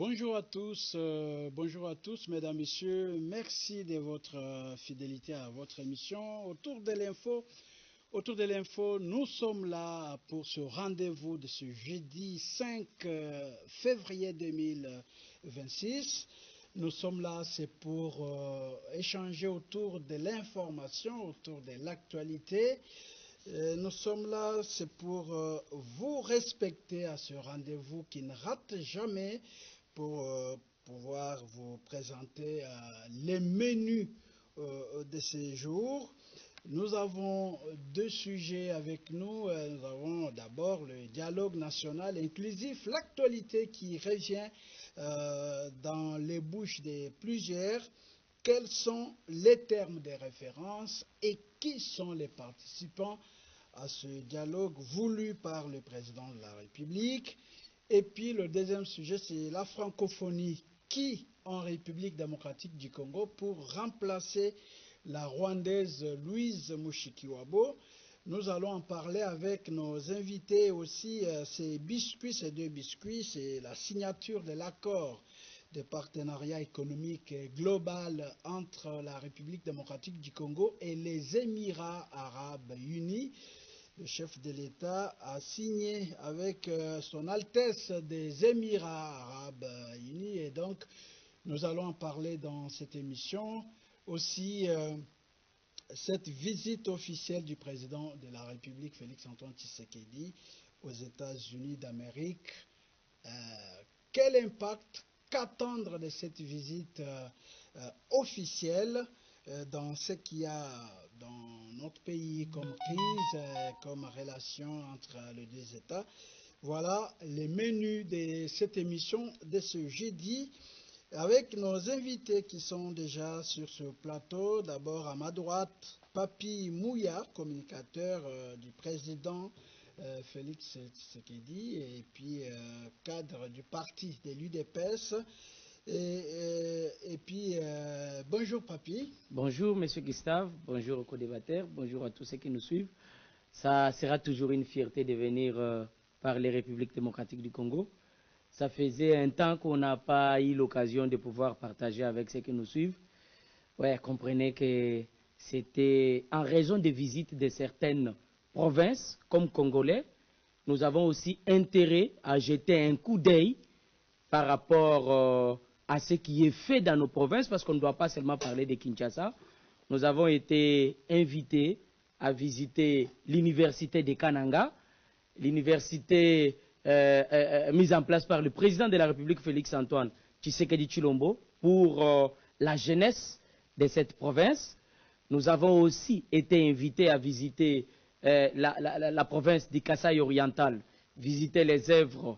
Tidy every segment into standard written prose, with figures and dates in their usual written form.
Bonjour à tous, mesdames, messieurs. Merci de votre fidélité à votre émission. Autour de l'info, nous sommes là pour ce rendez-vous de ce jeudi 5 février 2026. Nous sommes là, c'est pour échanger autour de l'information, autour de l'actualité. Nous sommes là, c'est pour vous respecter à ce rendez-vous qui ne rate jamais, pour pouvoir vous présenter les menus de ces jours. Nous avons deux sujets avec nous. Nous avons d'abord le dialogue national inclusif, l'actualité qui revient dans les bouches de plusieurs. Quels sont les termes de référence et qui sont les participants à ce dialogue voulu par le président de la République? Et puis le deuxième sujet, c'est la francophonie qui, en République démocratique du Congo, pour remplacer la rwandaise Louise Mushikiwabo. Nous allons en parler avec nos invités aussi. Ces deux biscuits, c'est la signature de l'accord de partenariat économique global entre la République démocratique du Congo et les Émirats arabes unis. Le chef de l'État a signé avec son Altesse des Émirats arabes unis, et donc nous allons en parler dans cette émission. Aussi, cette visite officielle du président de la République, Félix-Antoine Tshisekedi, aux États-Unis d'Amérique. Quel impact, qu'attendre de cette visite officielle dans ce qu'il y a dans notre pays comme crise, comme relation entre les deux États? Voilà les menus de cette émission de ce jeudi, avec nos invités qui sont déjà sur ce plateau. D'abord à ma droite, Papi Mouya, communicateur du président Félix Tshisekedi, et puis cadre du parti de l'UDPS. Et puis, bonjour Papi. Bonjour Monsieur Gustave, bonjour aux co-débatteurs, bonjour à tous ceux qui nous suivent. Ça sera toujours une fierté de venir par les Républiques démocratiques du Congo. Ça faisait un temps qu'on n'a pas eu l'occasion de pouvoir partager avec ceux qui nous suivent. Ouais, comprenez que c'était en raison des visites de certaines provinces comme Congolais. Nous avons aussi intérêt à jeter un coup d'œil par rapport à ce qui est fait dans nos provinces, parce qu'on ne doit pas seulement parler de Kinshasa. Nous avons été invités à visiter l'université de Kananga, l'université mise en place par le président de la République, Félix-Antoine Tshisekedi Tshilombo, pour la jeunesse de cette province. Nous avons aussi été invités à visiter la province du Kasaï oriental, visiter les œuvres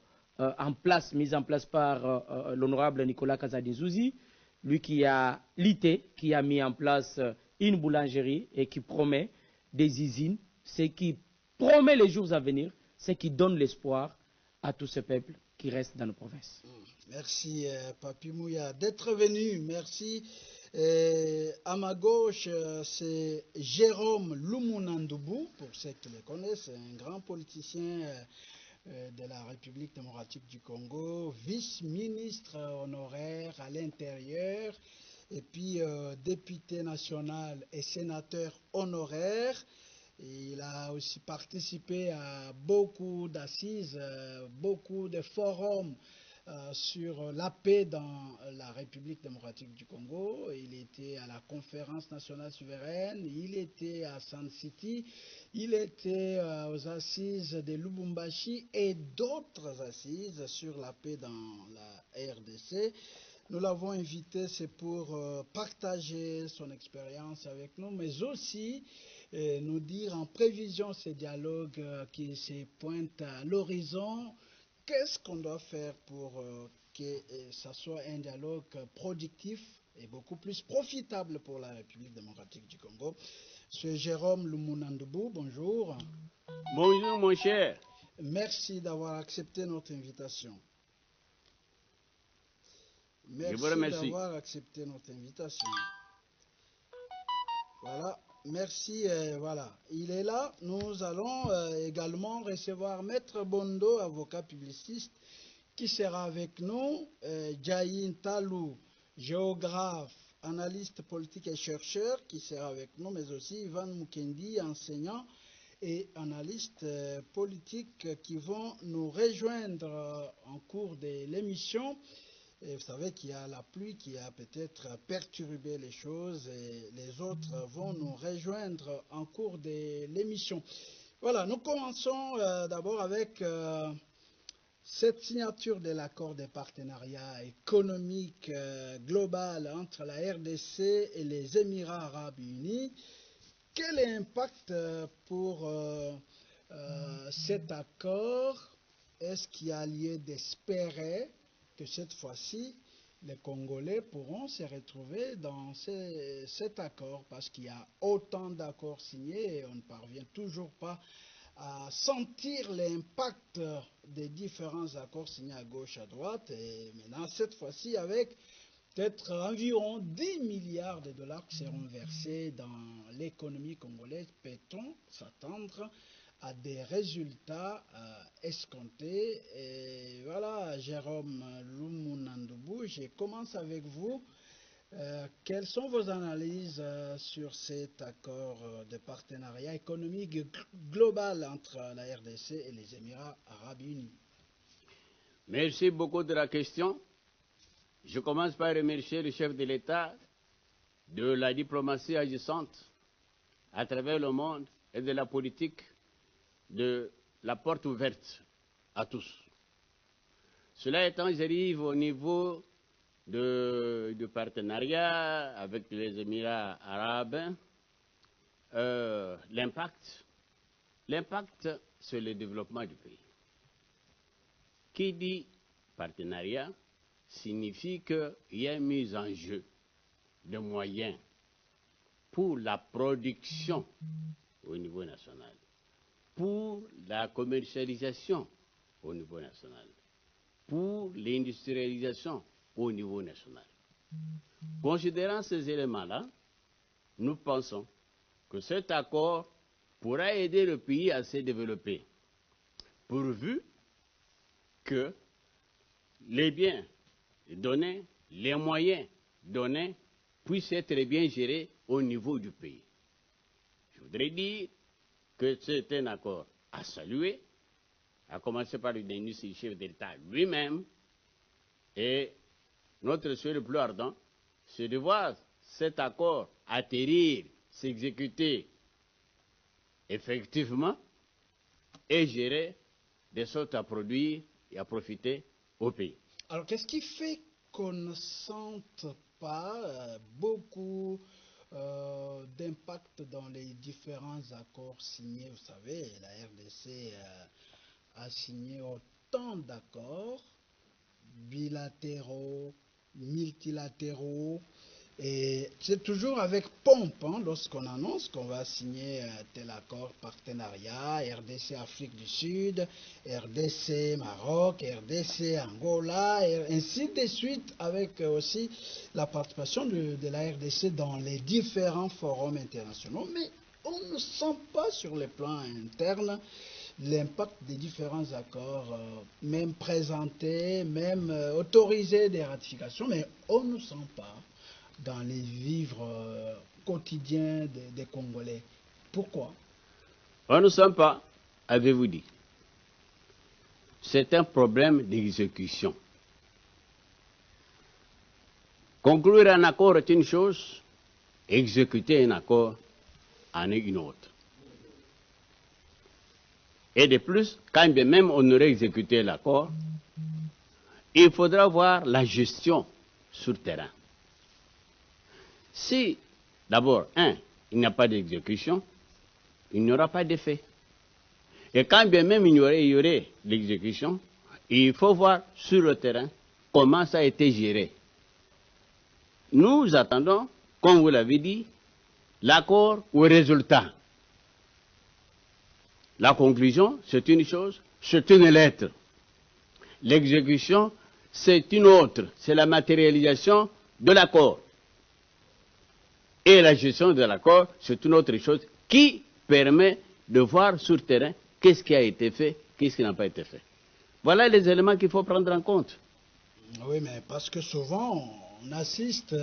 mises en place par l'honorable Nicolas Kazadinzouzi, lui qui a lutté, qui a mis en place une boulangerie et qui promet des usines, ce qui promet les jours à venir, ce qui donne l'espoir à tout ce peuple qui reste dans nos provinces. Merci Papi Mouya d'être venu, merci. À ma gauche, c'est Jérôme Lumunandoubou, pour ceux qui le connaissent, c'est un grand politicien de la République démocratique du Congo, vice-ministre honoraire à l'intérieur, et puis député national et sénateur honoraire. Il a aussi participé à beaucoup d'assises, beaucoup de forums sur la paix dans la République démocratique du Congo. Il était à la conférence nationale souveraine, il était à Sun City, il était aux assises de Lubumbashi et d'autres assises sur la paix dans la RDC. Nous l'avons invité, c'est pour partager son expérience avec nous, mais aussi nous dire en prévision ces dialogues qui se pointent à l'horizon. Qu'est-ce qu'on doit faire pour que ça soit un dialogue productif et beaucoup plus profitable pour la République démocratique du Congo? Monsieur Jérôme Lumunandoubou, bonjour. Bonjour mon cher. Merci d'avoir accepté notre invitation. Je vous remercie. Merci d'avoir accepté notre invitation. Voilà. Merci, voilà, il est là. Nous allons également recevoir Maître Bondo, avocat publiciste, qui sera avec nous, Jayin Talou, géographe, analyste politique et chercheur, qui sera avec nous, mais aussi Ivan Mukendi, enseignant et analystes politiques qui vont nous rejoindre en cours de l'émission. Et vous savez qu'il y a la pluie qui a peut-être perturbé les choses et les autres vont nous rejoindre en cours de l'émission. Voilà, nous commençons d'abord avec cette signature de l'accord de partenariat économique global entre la RDC et les Émirats arabes unis. Quel est l'impact pour cet accord? Est-ce qu'il y a lieu d'espérer que cette fois-ci, les Congolais pourront se retrouver dans cet accord? Parce qu'il y a autant d'accords signés et on ne parvient toujours pas à sentir l'impact des différents accords signés à gauche, à droite. Et maintenant, cette fois-ci, avec peut-être environ 10 milliards de dollars qui seront versés dans l'économie congolaise, peut-on s'attendre à des résultats escomptés? Et voilà, Jérôme Lumunandoubou, je commence avec vous. Quelles sont vos analyses sur cet accord de partenariat économique global entre la RDC et les Émirats arabes unis? Merci beaucoup de la question. Je commence par remercier le chef de l'État de la diplomatie agissante à travers le monde et de la politique de la porte ouverte à tous. Cela étant, j'arrive au niveau du partenariat avec les Émirats arabes. L'impact sur le développement du pays. Qui dit partenariat signifie qu'il y a une mise en jeu de moyens pour la production au niveau national, pour la commercialisation au niveau national, pour l'industrialisation au niveau national. Considérant ces éléments-là, nous pensons que cet accord pourra aider le pays à se développer, pourvu que les biens donnés, les moyens donnés puissent être bien gérés au niveau du pays. Je voudrais dire que c'est un accord à saluer, à commencer par le ministre chef de l'État lui-même, et notre souhait le plus ardent, c'est de voir cet accord atterrir, s'exécuter effectivement et gérer de sorte à produire et à profiter au pays. Alors, qu'est-ce qui fait qu'on ne sente pas beaucoup d'impact dans les différents accords signés? Vous savez, la RDC a signé autant d'accords bilatéraux, multilatéraux, et c'est toujours avec pompe lorsqu'on annonce qu'on va signer tel accord partenariat, RDC Afrique du Sud, RDC Maroc, RDC Angola, et ainsi de suite, avec aussi la participation de la RDC dans les différents forums internationaux. Mais on ne sent pas sur le plan interne l'impact des différents accords, même présentés, même autorisés des ratifications, mais on ne sent pas dans les vivres quotidiens des Congolais. Pourquoi? On ne sent pas, avez-vous dit. C'est un problème d'exécution. Conclure un accord est une chose, exécuter un accord en est une autre. Et de plus, quand bien même on aurait exécuté l'accord, il faudra voir la gestion sur terrain. Si, d'abord, il n'y a pas d'exécution, il n'y aura pas d'effet. Et quand bien même il y aurait l'exécution, il faut voir sur le terrain comment ça a été géré. Nous attendons, comme vous l'avez dit, l'accord ou le résultat. La conclusion, c'est une chose, c'est une lettre. L'exécution, c'est une autre, c'est la matérialisation de l'accord. Et la gestion de l'accord, c'est une autre chose qui permet de voir sur le terrain qu'est-ce qui a été fait, qu'est-ce qui n'a pas été fait. Voilà les éléments qu'il faut prendre en compte. Oui, mais parce que souvent, on assiste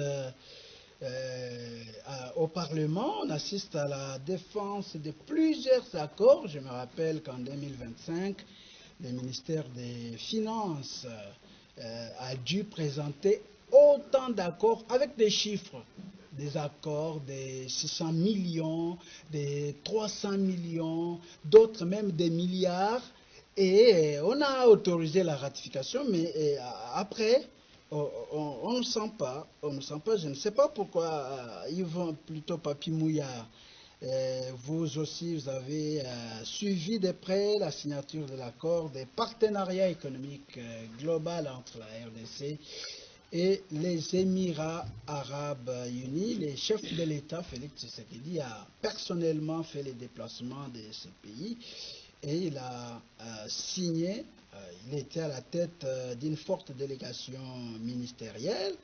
au Parlement, on assiste à la défense de plusieurs accords. Je me rappelle qu'en 2025, le ministère des Finances a dû présenter autant d'accords avec des chiffres. Des accords de 600 millions, de 300 millions, d'autres même des milliards. Et on a autorisé la ratification, mais après, on ne sent pas, je ne sais pas pourquoi, Yvan, plutôt Papi Mouya, vous aussi, vous avez suivi de près la signature de l'accord des partenariats économiques global entre la RDC et les Émirats arabes unis. Le chef de l'État, Félix Tshisekedi, a personnellement fait les déplacements de ce pays. Et il a signé, il était à la tête d'une forte délégation ministérielle,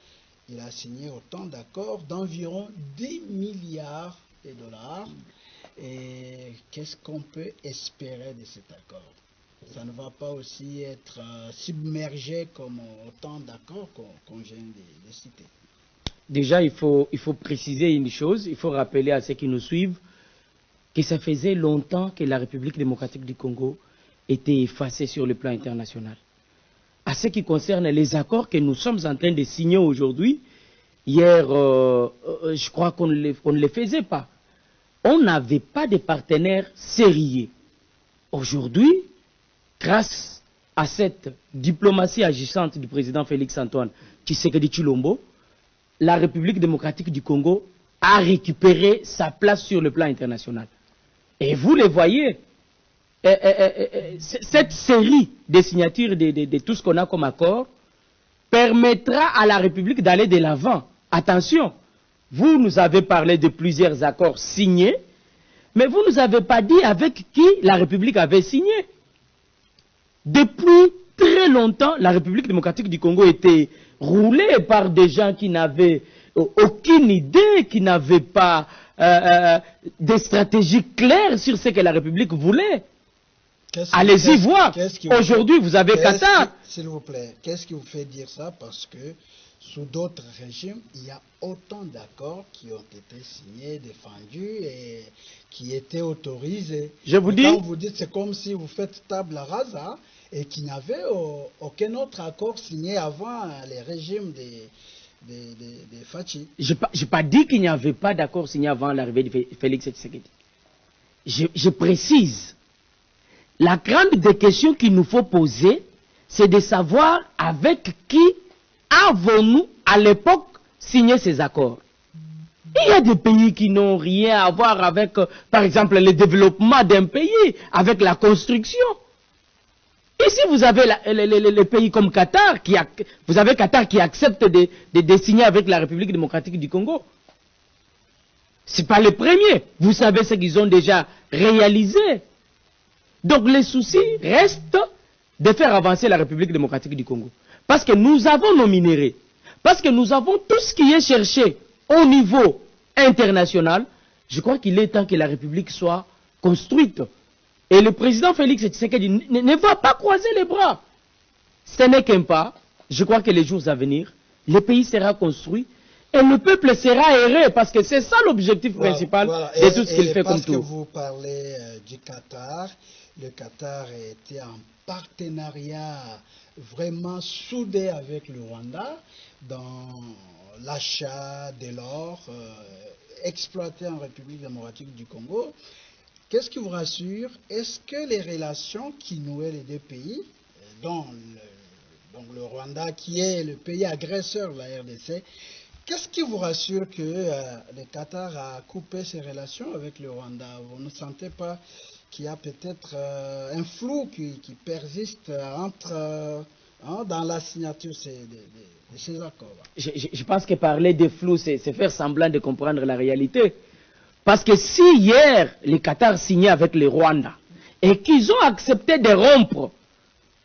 il a signé autant d'accords d'environ 10 milliards de dollars. Et qu'est-ce qu'on peut espérer de cet accord? Ça ne va pas aussi être submergé comme autant d'accords qu'on vient de citer. Déjà, il faut préciser une chose, il faut rappeler à ceux qui nous suivent que ça faisait longtemps que la République démocratique du Congo était effacée sur le plan international. À ce qui concerne les accords que nous sommes en train de signer aujourd'hui, hier, je crois qu'on ne les faisait pas. On n'avait pas de partenaires sérieux. Aujourd'hui, grâce à cette diplomatie agissante du président Félix Antoine Tshisekedi Tshilombo, la République démocratique du Congo a récupéré sa place sur le plan international. Et vous le voyez, cette série de signatures de tout ce qu'on a comme accord permettra à la République d'aller de l'avant. Attention, vous nous avez parlé de plusieurs accords signés, mais vous ne nous avez pas dit avec qui la République avait signé. Depuis très longtemps, la République démocratique du Congo était roulée par des gens qui n'avaient aucune idée, qui n'avaient pas des stratégies claires sur ce que la République voulait. Allez-y voir. Aujourd'hui, vous avez Qatar. S'il vous plaît, qu'est-ce qui vous fait dire ça? Parce que sous d'autres régimes, il y a autant d'accords qui ont été signés, défendus et qui étaient autorisés. Je vous dis. Quand vous dites, c'est comme si vous faites table rasa et qu'il n'y avait aucun autre accord signé avant les régimes des Fachi. Je n'ai pas dit qu'il n'y avait pas d'accord signé avant l'arrivée de Félix Tshisekedi. Je précise. La grande des questions qu'il nous faut poser, c'est de savoir avec qui avons-nous à l'époque signé ces accords. Il y a des pays qui n'ont rien à voir avec, par exemple, le développement d'un pays, avec la construction. Ici, vous avez les pays comme Qatar, vous avez Qatar qui accepte de signer avec la République démocratique du Congo. Ce n'est pas le premier. Vous savez ce qu'ils ont déjà réalisé. Donc, le souci reste de faire avancer la République démocratique du Congo. Parce que nous avons nos minéraux. Parce que nous avons tout ce qui est cherché au niveau international. Je crois qu'il est temps que la République soit construite. Et le président Félix Tshisekedi ne va pas croiser les bras. Ce n'est qu'un pas. Je crois que les jours à venir, le pays sera construit et le peuple sera heureux parce que c'est ça l'objectif principal de tout ce qu'il fait comme tout. Parce que vous parlez du Qatar, le Qatar était en partenariat vraiment soudé avec le Rwanda dans l'achat de l'or exploité en République démocratique du Congo. Qu'est-ce qui vous rassure? Est-ce que les relations qui nouaient les deux pays, dont le Rwanda qui est le pays agresseur de la RDC, qu'est-ce qui vous rassure que le Qatar a coupé ses relations avec le Rwanda? Vous ne sentez pas qu'il y a peut-être un flou qui persiste dans la signature de ces accords? Je pense que parler de flou, c'est faire semblant de comprendre la réalité. Parce que si hier, le Qatar signait avec le Rwanda et qu'ils ont accepté de rompre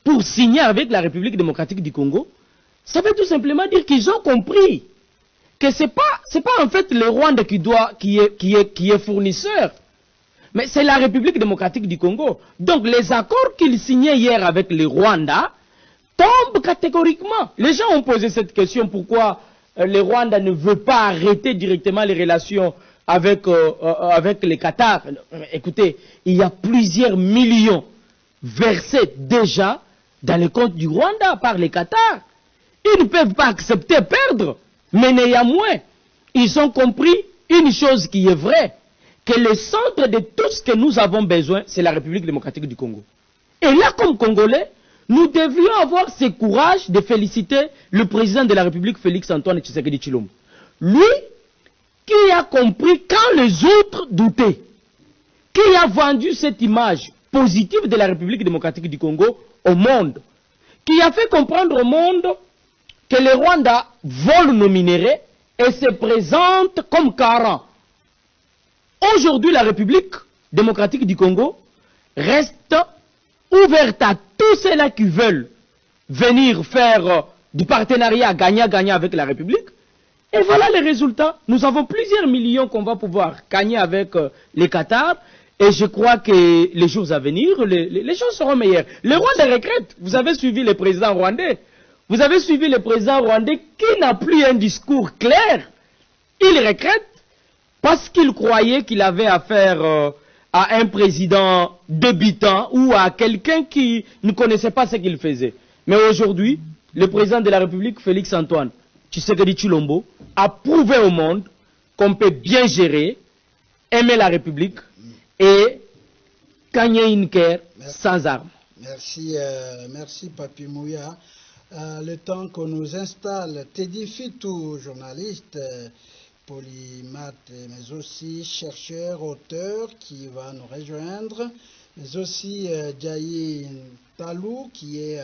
pour signer avec la République démocratique du Congo, ça veut tout simplement dire qu'ils ont compris que ce n'est pas en fait le Rwanda qui est fournisseur. Mais c'est la République démocratique du Congo. Donc les accords qu'il signait hier avec le Rwanda tombent catégoriquement. Les gens ont posé cette question, pourquoi le Rwanda ne veut pas arrêter directement les relations avec le Qatar. Écoutez, il y a plusieurs millions versés déjà dans le compte du Rwanda par le Qatar. Ils ne peuvent pas accepter perdre, mais néanmoins, ils ont compris une chose qui est vraie, que le centre de tout ce que nous avons besoin, c'est la République démocratique du Congo. Et là, comme Congolais, nous devions avoir ce courage de féliciter le président de la République, Félix Antoine Tshisekedi Tshilombo. Lui, qui a compris quand les autres doutaient, qui a vendu cette image positive de la République démocratique du Congo au monde, qui a fait comprendre au monde que le Rwanda vole nos minéraux et se présente comme carent. Aujourd'hui, la République démocratique du Congo reste ouverte à tous ceux-là qui veulent venir faire du partenariat gagnant-gagnant avec la République. Et voilà les résultats. Nous avons plusieurs millions qu'on va pouvoir gagner avec les Qatar. Et je crois que les jours à venir, les choses seront meilleures. Le Rwanda regrette. Vous avez suivi le président rwandais. Vous avez suivi le président rwandais qui n'a plus un discours clair. Il regrette parce qu'il croyait qu'il avait affaire à un président débutant ou à quelqu'un qui ne connaissait pas ce qu'il faisait. Mais aujourd'hui, le président de la République, Félix Antoine Tshisekedi Tshilombo, a prouvé au monde qu'on peut bien gérer, aimer la République et gagner une guerre sans armes. Merci, merci Papi Mouya. Le temps qu'on nous installe, Teddy Fitou, journaliste, polymathe, mais aussi chercheur, auteur, qui va nous rejoindre, mais aussi Djaï Talou, qui est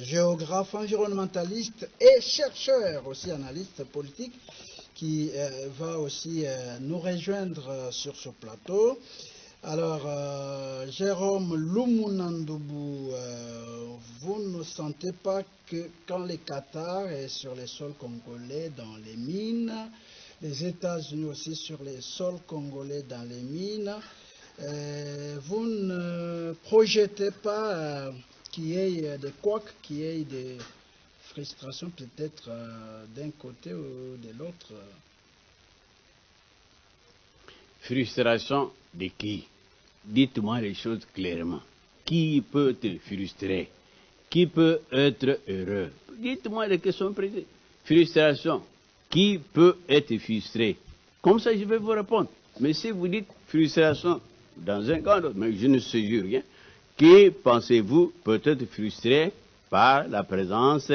géographe, environnementaliste et chercheur, aussi analyste politique, qui va aussi nous rejoindre sur ce plateau. Alors, Jérôme Lumunandoubou, vous ne sentez pas que quand le Qatar est sur les sols congolais dans les mines, les États-Unis aussi sur les sols congolais dans les mines, vous ne projetez pas qu'il y ait des couacs, qu'il y ait des frustrations peut-être d'un côté ou de l'autre? Frustration de qui? Dites-moi les choses clairement. Qui peut te frustrer? Qui peut être heureux? Dites-moi les questions précises. Frustration. Qui peut être frustré? Comme ça, je vais vous répondre. Mais si vous dites frustration dans un cas d'autre, mais je ne sais rien, qui pensez-vous peut être frustré par la présence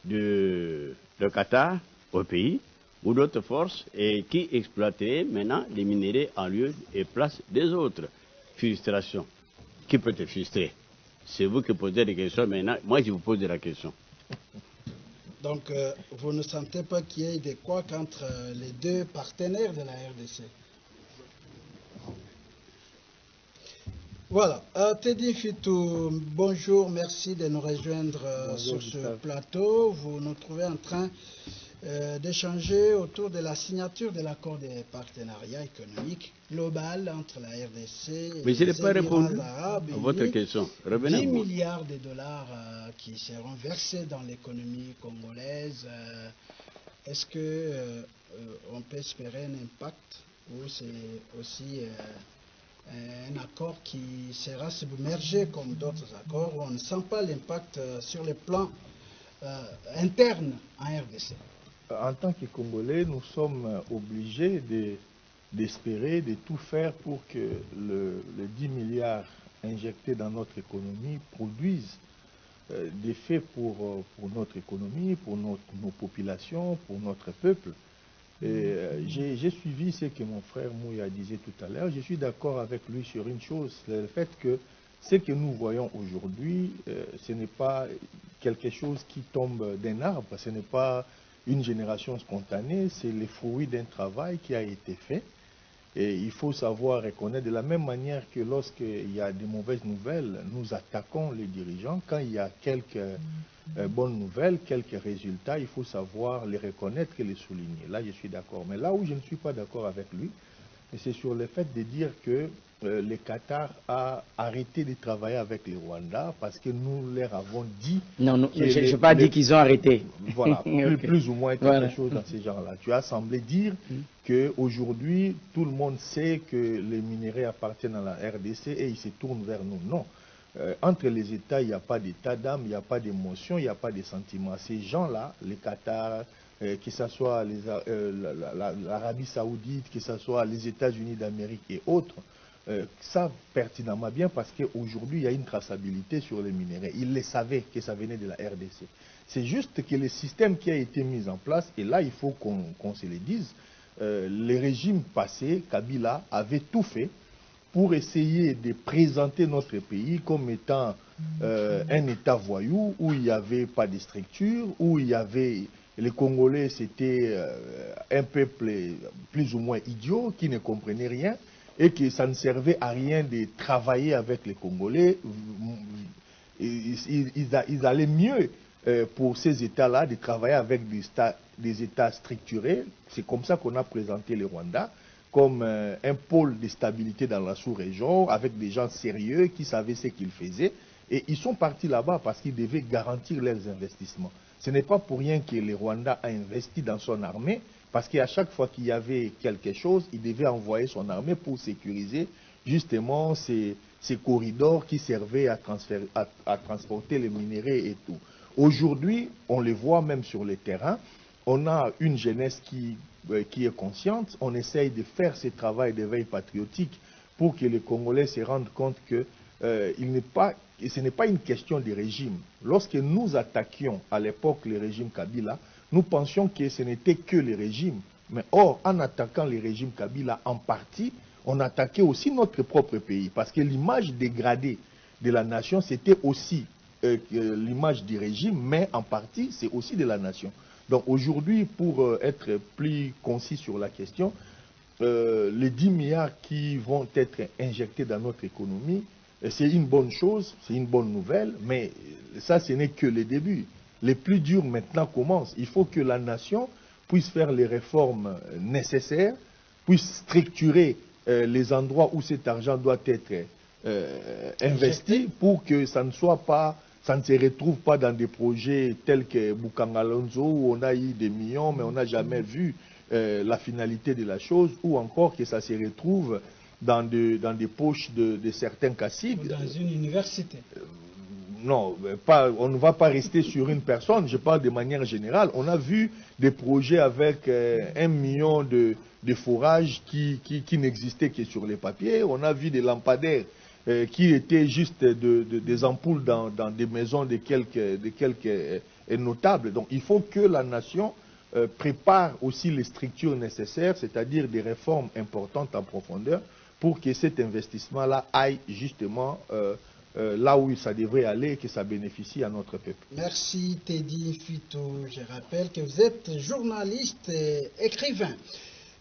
de Qatar au pays ou d'autres forces et qui exploiteraient maintenant les minéraux en lieu et place des autres? Frustration. Qui peut être frustré? C'est vous qui posez des questions maintenant. Moi, je vous pose la question. Donc, vous ne sentez pas qu'il y ait des couacs entre les deux partenaires de la RDC? Voilà. Teddy Fitou, bonjour, merci de nous rejoindre sur ce plateau. Vous nous trouvez en train d'échanger autour de la signature de l'accord de partenariat économique global entre la RDC et les Émirats arabes unis. Votre question. Revenez 10 milliards de dollars qui seront versés dans l'économie congolaise. Est-ce qu'on peut espérer un impact ou c'est aussi un accord qui sera submergé comme d'autres accords où on ne sent pas l'impact sur le plan interne en RDC? En tant que Congolais, nous sommes obligés d'espérer, de tout faire pour que les 10 milliards injectés dans notre économie produisent des faits pour notre économie, pour nos populations, pour notre peuple. J'ai suivi ce que mon frère Mouya disait tout à l'heure. Je suis d'accord avec lui sur une chose, c'est le fait que ce que nous voyons aujourd'hui, ce n'est pas quelque chose qui tombe d'un arbre, ce n'est pas une génération spontanée, c'est le fruit d'un travail qui a été fait. Et il faut savoir reconnaître de la même manière que lorsqu'il y a de mauvaises nouvelles, nous attaquons les dirigeants. Quand il y a quelques bonnes nouvelles, quelques résultats, il faut savoir les reconnaître et les souligner. Là, je suis d'accord. Mais là où je ne suis pas d'accord avec lui, c'est sur le fait de dire que le Qatar a arrêté de travailler avec le Rwanda parce que nous leur avons dit... Non, non, je n'ai pas dit qu'ils ont arrêté. Voilà, Okay. plus ou moins quelque Voilà. chose dans ces genres-là. Tu as semblé dire qu'aujourd'hui, tout le monde sait que les minéraux appartiennent à la RDC et ils se tournent vers nous. Non. Entre les États, il n'y a pas d'état d'âme, il n'y a pas d'émotion, il n'y a pas de sentiments. Ces gens-là, les Qatar, que ce soit l'Arabie Saoudite, que ce soit les États-Unis d'Amérique et autres, savent pertinemment bien parce qu'aujourd'hui, il y a une traçabilité sur les minéraux. Ils le savaient que ça venait de la RDC. C'est juste que le système qui a été mis en place, et là, il faut qu'on se le dise, les régimes passés, Kabila avait tout fait pour essayer de présenter notre pays comme étant un État voyou, où il n'y avait pas de structure, où il y avait... Les Congolais, c'était un peuple plus ou moins idiot, qui ne comprenait rien, et que ça ne servait à rien de travailler avec les Congolais. Ils allaient mieux pour ces États-là de travailler avec des États structurés. C'est comme ça qu'on a présenté le Rwanda comme un pôle de stabilité dans la sous-région, avec des gens sérieux qui savaient ce qu'ils faisaient. Et ils sont partis là-bas parce qu'ils devaient garantir leurs investissements. Ce n'est pas pour rien que le Rwanda a investi dans son armée, parce qu'à chaque fois qu'il y avait quelque chose, il devait envoyer son armée pour sécuriser justement ces corridors qui servaient à transporter les minéraux et tout. Aujourd'hui, on les voit même sur le terrain, on a une jeunesse qui est consciente, on essaye de faire ce travail d'éveil patriotique pour que les Congolais se rendent compte que ce n'est pas une question de régime. Lorsque nous attaquions à l'époque le régime Kabila, nous pensions que ce n'était que le régime. Mais or, en attaquant le régime Kabila en partie, on attaquait aussi notre propre pays. Parce que l'image dégradée de la nation, c'était aussi l'image du régime, mais en partie, c'est aussi de la nation. Donc aujourd'hui, pour être plus concis sur la question, les 10 milliards qui vont être injectés dans notre économie, c'est une bonne chose, c'est une bonne nouvelle, mais ça, ce n'est que le début. Les plus durs maintenant commencent. Il faut que la nation puisse faire les réformes nécessaires, puisse structurer les endroits où cet argent doit être investi pour que ça ne soit pas, ça ne se retrouve pas dans des projets tels que Bukangalonzo où on a eu des millions mais on n'a jamais vu la finalité de la chose, ou encore que ça se retrouve dans des poches de certains caciques. Dans une université. Non, on ne va pas rester sur une personne, je parle de manière générale. On a vu des projets avec 1 million de forages qui n'existaient que sur les papiers. On a vu des lampadaires qui étaient juste des ampoules dans des maisons de quelques notables. Donc il faut que la nation prépare aussi les structures nécessaires, c'est-à-dire des réformes importantes en profondeur, pour que cet investissement-là aille justement là où ça devrait aller et que ça bénéficie à notre peuple. Merci Teddy Fito. Je rappelle que vous êtes journaliste et écrivain.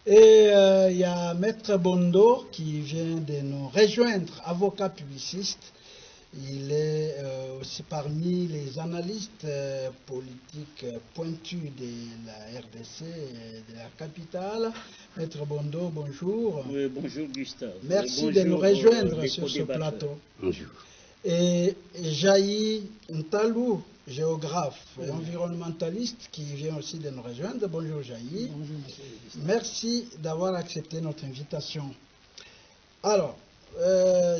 Et il y a Maître Bondo qui vient de nous rejoindre, avocat publiciste. Il est aussi parmi les analystes politiques pointus de la RDC et de la capitale. Maître Bondo, bonjour. Oui, bonjour Gustave. Merci bonjour, de nous rejoindre sur ce plateau. Bonjour. Et Jaï Ntalou, géographe et environnementaliste, qui vient aussi de nous rejoindre. Bonjour Jaï. Bonjour, monsieur. Merci d'avoir accepté notre invitation. Alors,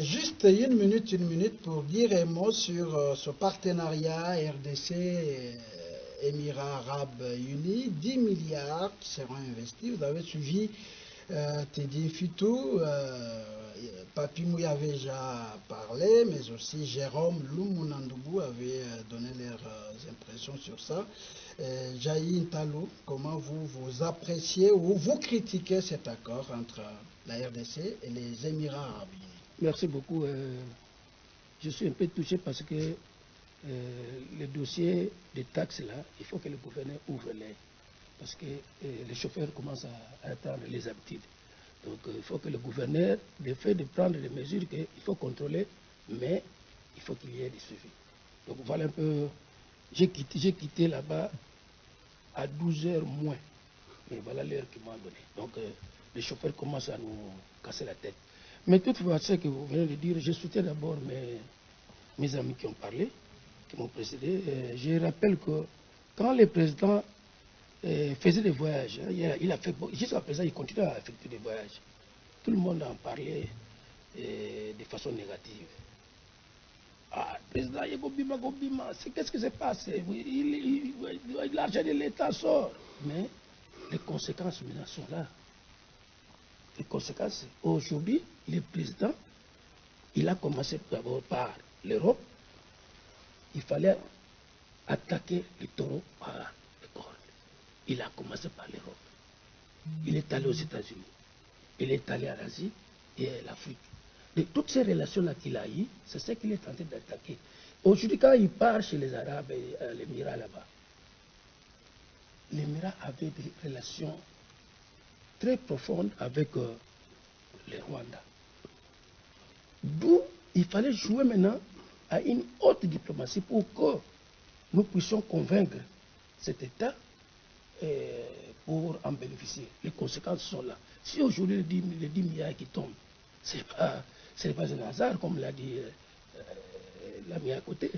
juste une minute pour dire un mot sur ce partenariat RDC Émirats Arabes Unis, 10 milliards qui seront investis. Vous avez suivi Teddy Fitou, Papi Mouy avait déjà parlé, mais aussi Jérôme Lumunandoubou avait donné leurs impressions sur ça. Jaï Ntalou, comment vous appréciez ou vous critiquez cet accord entre la RDC et les Émirats Arabes Unis? Merci beaucoup. Je suis un peu touché parce que le dossier des taxes là, il faut que le gouverneur ouvre les, parce que les chauffeurs commencent à prendre les habitudes. Donc il faut que le gouverneur, le fait de prendre des mesures qu'il faut contrôler, mais il faut qu'il y ait des suivis. Donc voilà un peu, j'ai quitté là-bas à 12h moins, mais voilà l'heure qu'ils m'ont donnée. Donc les chauffeurs commencent à nous casser la tête. Mais toutefois, ce que vous venez de dire, je soutiens d'abord mes amis qui ont parlé, qui m'ont précédé. Je rappelle que quand les présidents faisaient des voyages, il a fait, jusqu'à présent, il continue à effectuer des voyages. Tout le monde en parlait de façon négative. Ah, le président Yegobima, qu'est-ce qui s'est passé? L'argent de l'État sort. Mais les conséquences maintenant sont là. Les conséquences, aujourd'hui, le président, il a commencé d'abord par l'Europe. Il fallait attaquer les taureaux par les cornes. Il a commencé par l'Europe. Il est allé aux États-Unis. Il est allé à l'Asie et à l'Afrique. De toutes ces relations-là qu'il a eues, c'est ce qu'il est en train d'attaquer. Aujourd'hui, quand il part chez les Arabes et l'Émirat là-bas, l'Émirat avait des relations très profondes avec les Rwandais. D'où il fallait jouer maintenant à une haute diplomatie pour que nous puissions convaincre cet État pour en bénéficier. Les conséquences sont là. Si aujourd'hui les 10 milliards qui tombent, ce n'est pas un hasard, comme l'a dit l'ami à côté.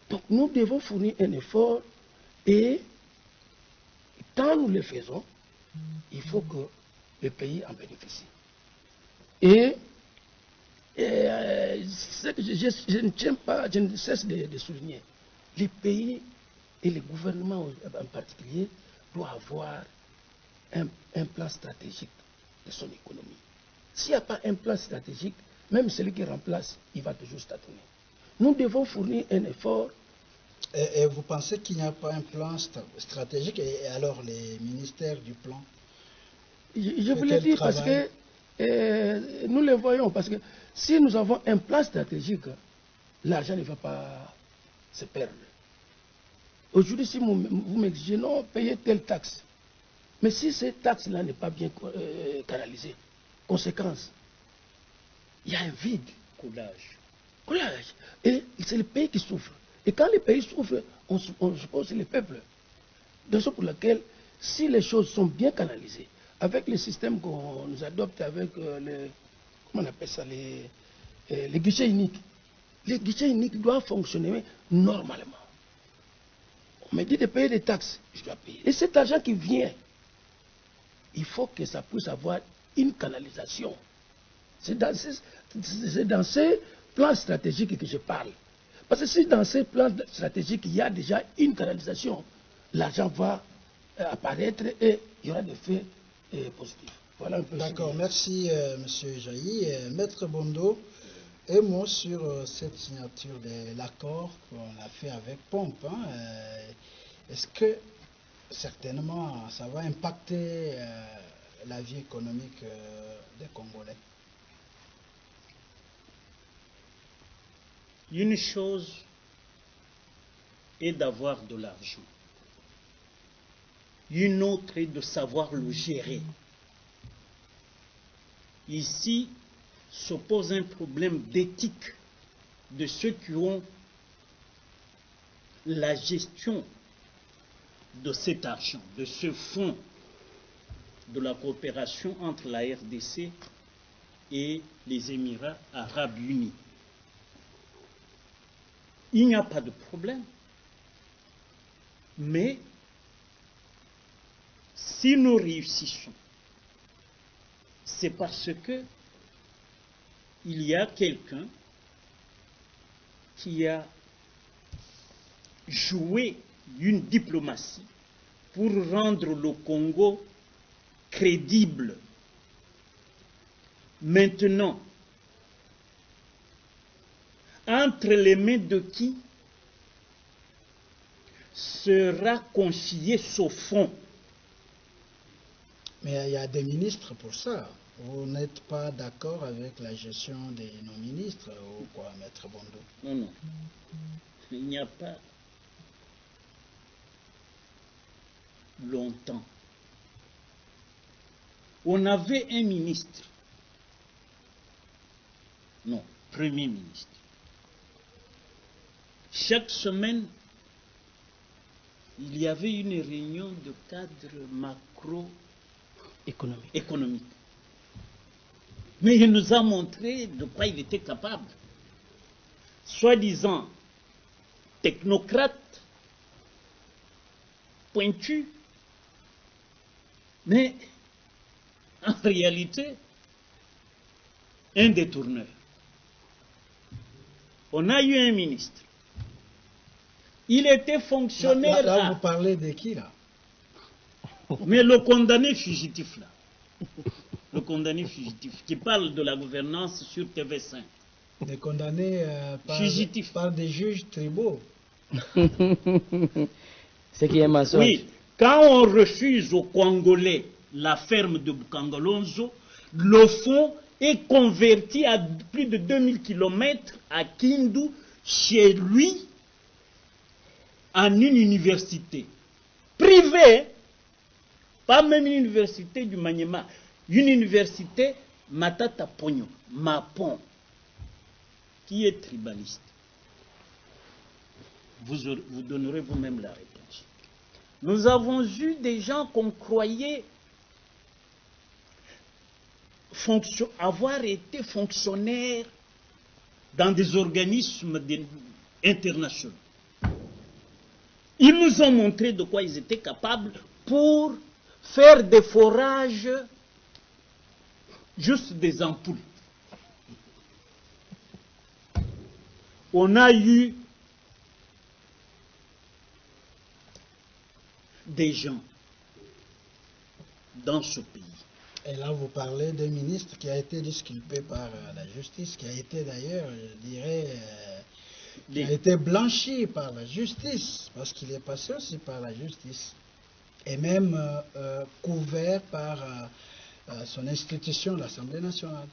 Donc nous devons fournir un effort et quand nous le faisons, il faut que le pays en bénéficie. Et ce que je ne tiens pas, je ne cesse de souligner, les pays et les gouvernements en particulier doivent avoir un plan stratégique de son économie. S'il n'y a pas un plan stratégique, même celui qui remplace, il va toujours stagner. Nous devons fournir un effort. Et vous pensez qu'il n'y a pas un plan stratégique et alors les ministères du plan? Je vous l'ai dit parce que nous le voyons, parce que si nous avons un plan stratégique, l'argent ne va pas se perdre. Aujourd'hui, si vous m'exigez non, payer telle taxe, mais si cette taxe-là n'est pas bien canalisée, conséquence, il y a un vide. Coulage. Et c'est le pays qui souffre. Et quand les pays souffrent, on suppose les peuples. De ce pour laquelle, si les choses sont bien canalisées, avec les systèmes qu'on nous adopte, avec comment on appelle ça, les guichets uniques. Les guichets uniques doivent fonctionner normalement. On me dit de payer des taxes, je dois payer. Et cet argent qui vient, il faut que ça puisse avoir une canalisation. C'est dans ces plans stratégiques que je parle. Parce que si dans ces plans stratégiques, il y a déjà une canalisation, l'argent va apparaître et il y aura des faits positifs. Voilà un peu. D'accord, merci Monsieur Jaï. Maître Bondo, un mot sur cette signature de l'accord qu'on a fait avec Pompe. Hein. Est-ce que certainement ça va impacter la vie économique des Congolais? Une chose est d'avoir de l'argent. Une autre est de savoir le gérer. Ici se pose un problème d'éthique de ceux qui ont la gestion de cet argent, de ce fonds de la coopération entre la RDC et les Émirats arabes unis. Il n'y a pas de problème. Mais si nous réussissons, c'est parce que il y a quelqu'un qui a joué une diplomatie pour rendre le Congo crédible. Maintenant, entre les mains de qui sera confié ce fonds? Mais il y a des ministres pour ça. Vous n'êtes pas d'accord avec la gestion de nos ministres ou quoi, Maître Bondo? Non, non. Il n'y a pas longtemps. On avait un ministre. Non, premier ministre. Chaque semaine, il y avait une réunion de cadres macro économique. Mais il nous a montré de quoi il était capable. Soi-disant technocrate, pointu, mais en réalité, un détourneur. On a eu un ministre. Il était fonctionnaire. Là, vous parlez de qui, là? Mais le condamné fugitif, là. Le condamné fugitif, qui parle de la gouvernance sur TV5. Des condamnés par des juges tribaux. C'est qui est mensonge. Oui, quand on refuse aux Congolais la ferme de Bukangalonzo, le fonds est converti à plus de 2000 km à Kindu, chez lui, en une université privée, pas même une université du Maniema, une université Matata Pogno, Mapon, qui est tribaliste. Vous donnerez vous-même la réponse. Nous avons eu des gens qu'on croyait avoir été fonctionnaires dans des organismes internationaux. Ils nous ont montré de quoi ils étaient capables pour faire des forages, juste des ampoules. On a eu des gens dans ce pays. Et là, vous parlez d'un ministre qui a été disculpé par la justice, qui a été d'ailleurs, je dirais, qui a été blanchi par la justice, parce qu'il est passé aussi par la justice, et même couvert par son institution, l'Assemblée nationale.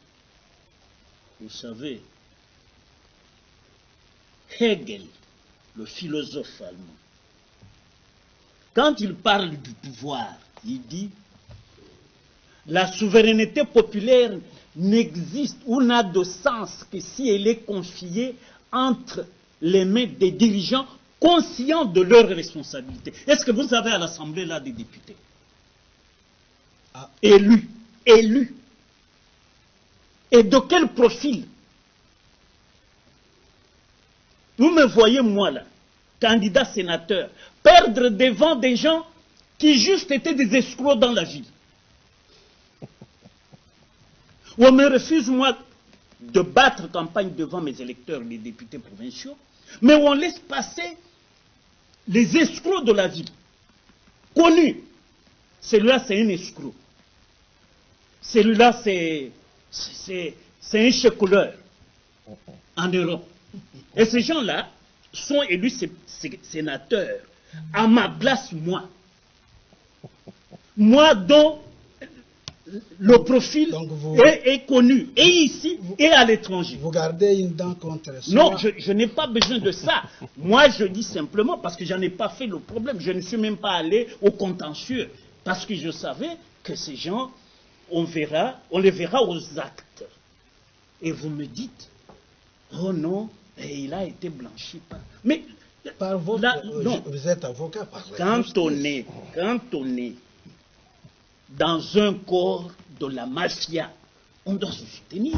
Vous savez, Hegel, le philosophe allemand, quand il parle du pouvoir, il dit la souveraineté populaire n'existe ou n'a de sens que si elle est confiée entre les mains des dirigeants conscients de leurs responsabilités. Est-ce que vous avez à l'Assemblée là des députés élus? Et de quel profil? Vous me voyez, moi là, candidat sénateur, perdre devant des gens qui juste étaient des escrocs dans la ville. On me refuse, moi, de battre campagne devant mes électeurs, les députés provinciaux, mais on laisse passer les escrocs de la ville. Connus. Celui-là, c'est un escroc. Celui-là, c'est un checouleur en Europe. Et ces gens-là sont élus sénateurs. À ma place, moi. Moi dont le profil est connu, et ici, et à l'étranger. Vous gardez une dent contre ça? Non, je n'ai pas besoin de ça. Moi, je dis simplement, parce que je n'en ai pas fait le problème, je ne suis même pas allé au contentieux, parce que je savais que ces gens, on les verra aux actes. Et vous me dites, oh non, et il a été blanchi par... Mais par votre... là, non. Vous êtes avocat par la quand on est dans un corps de la mafia, on doit se soutenir.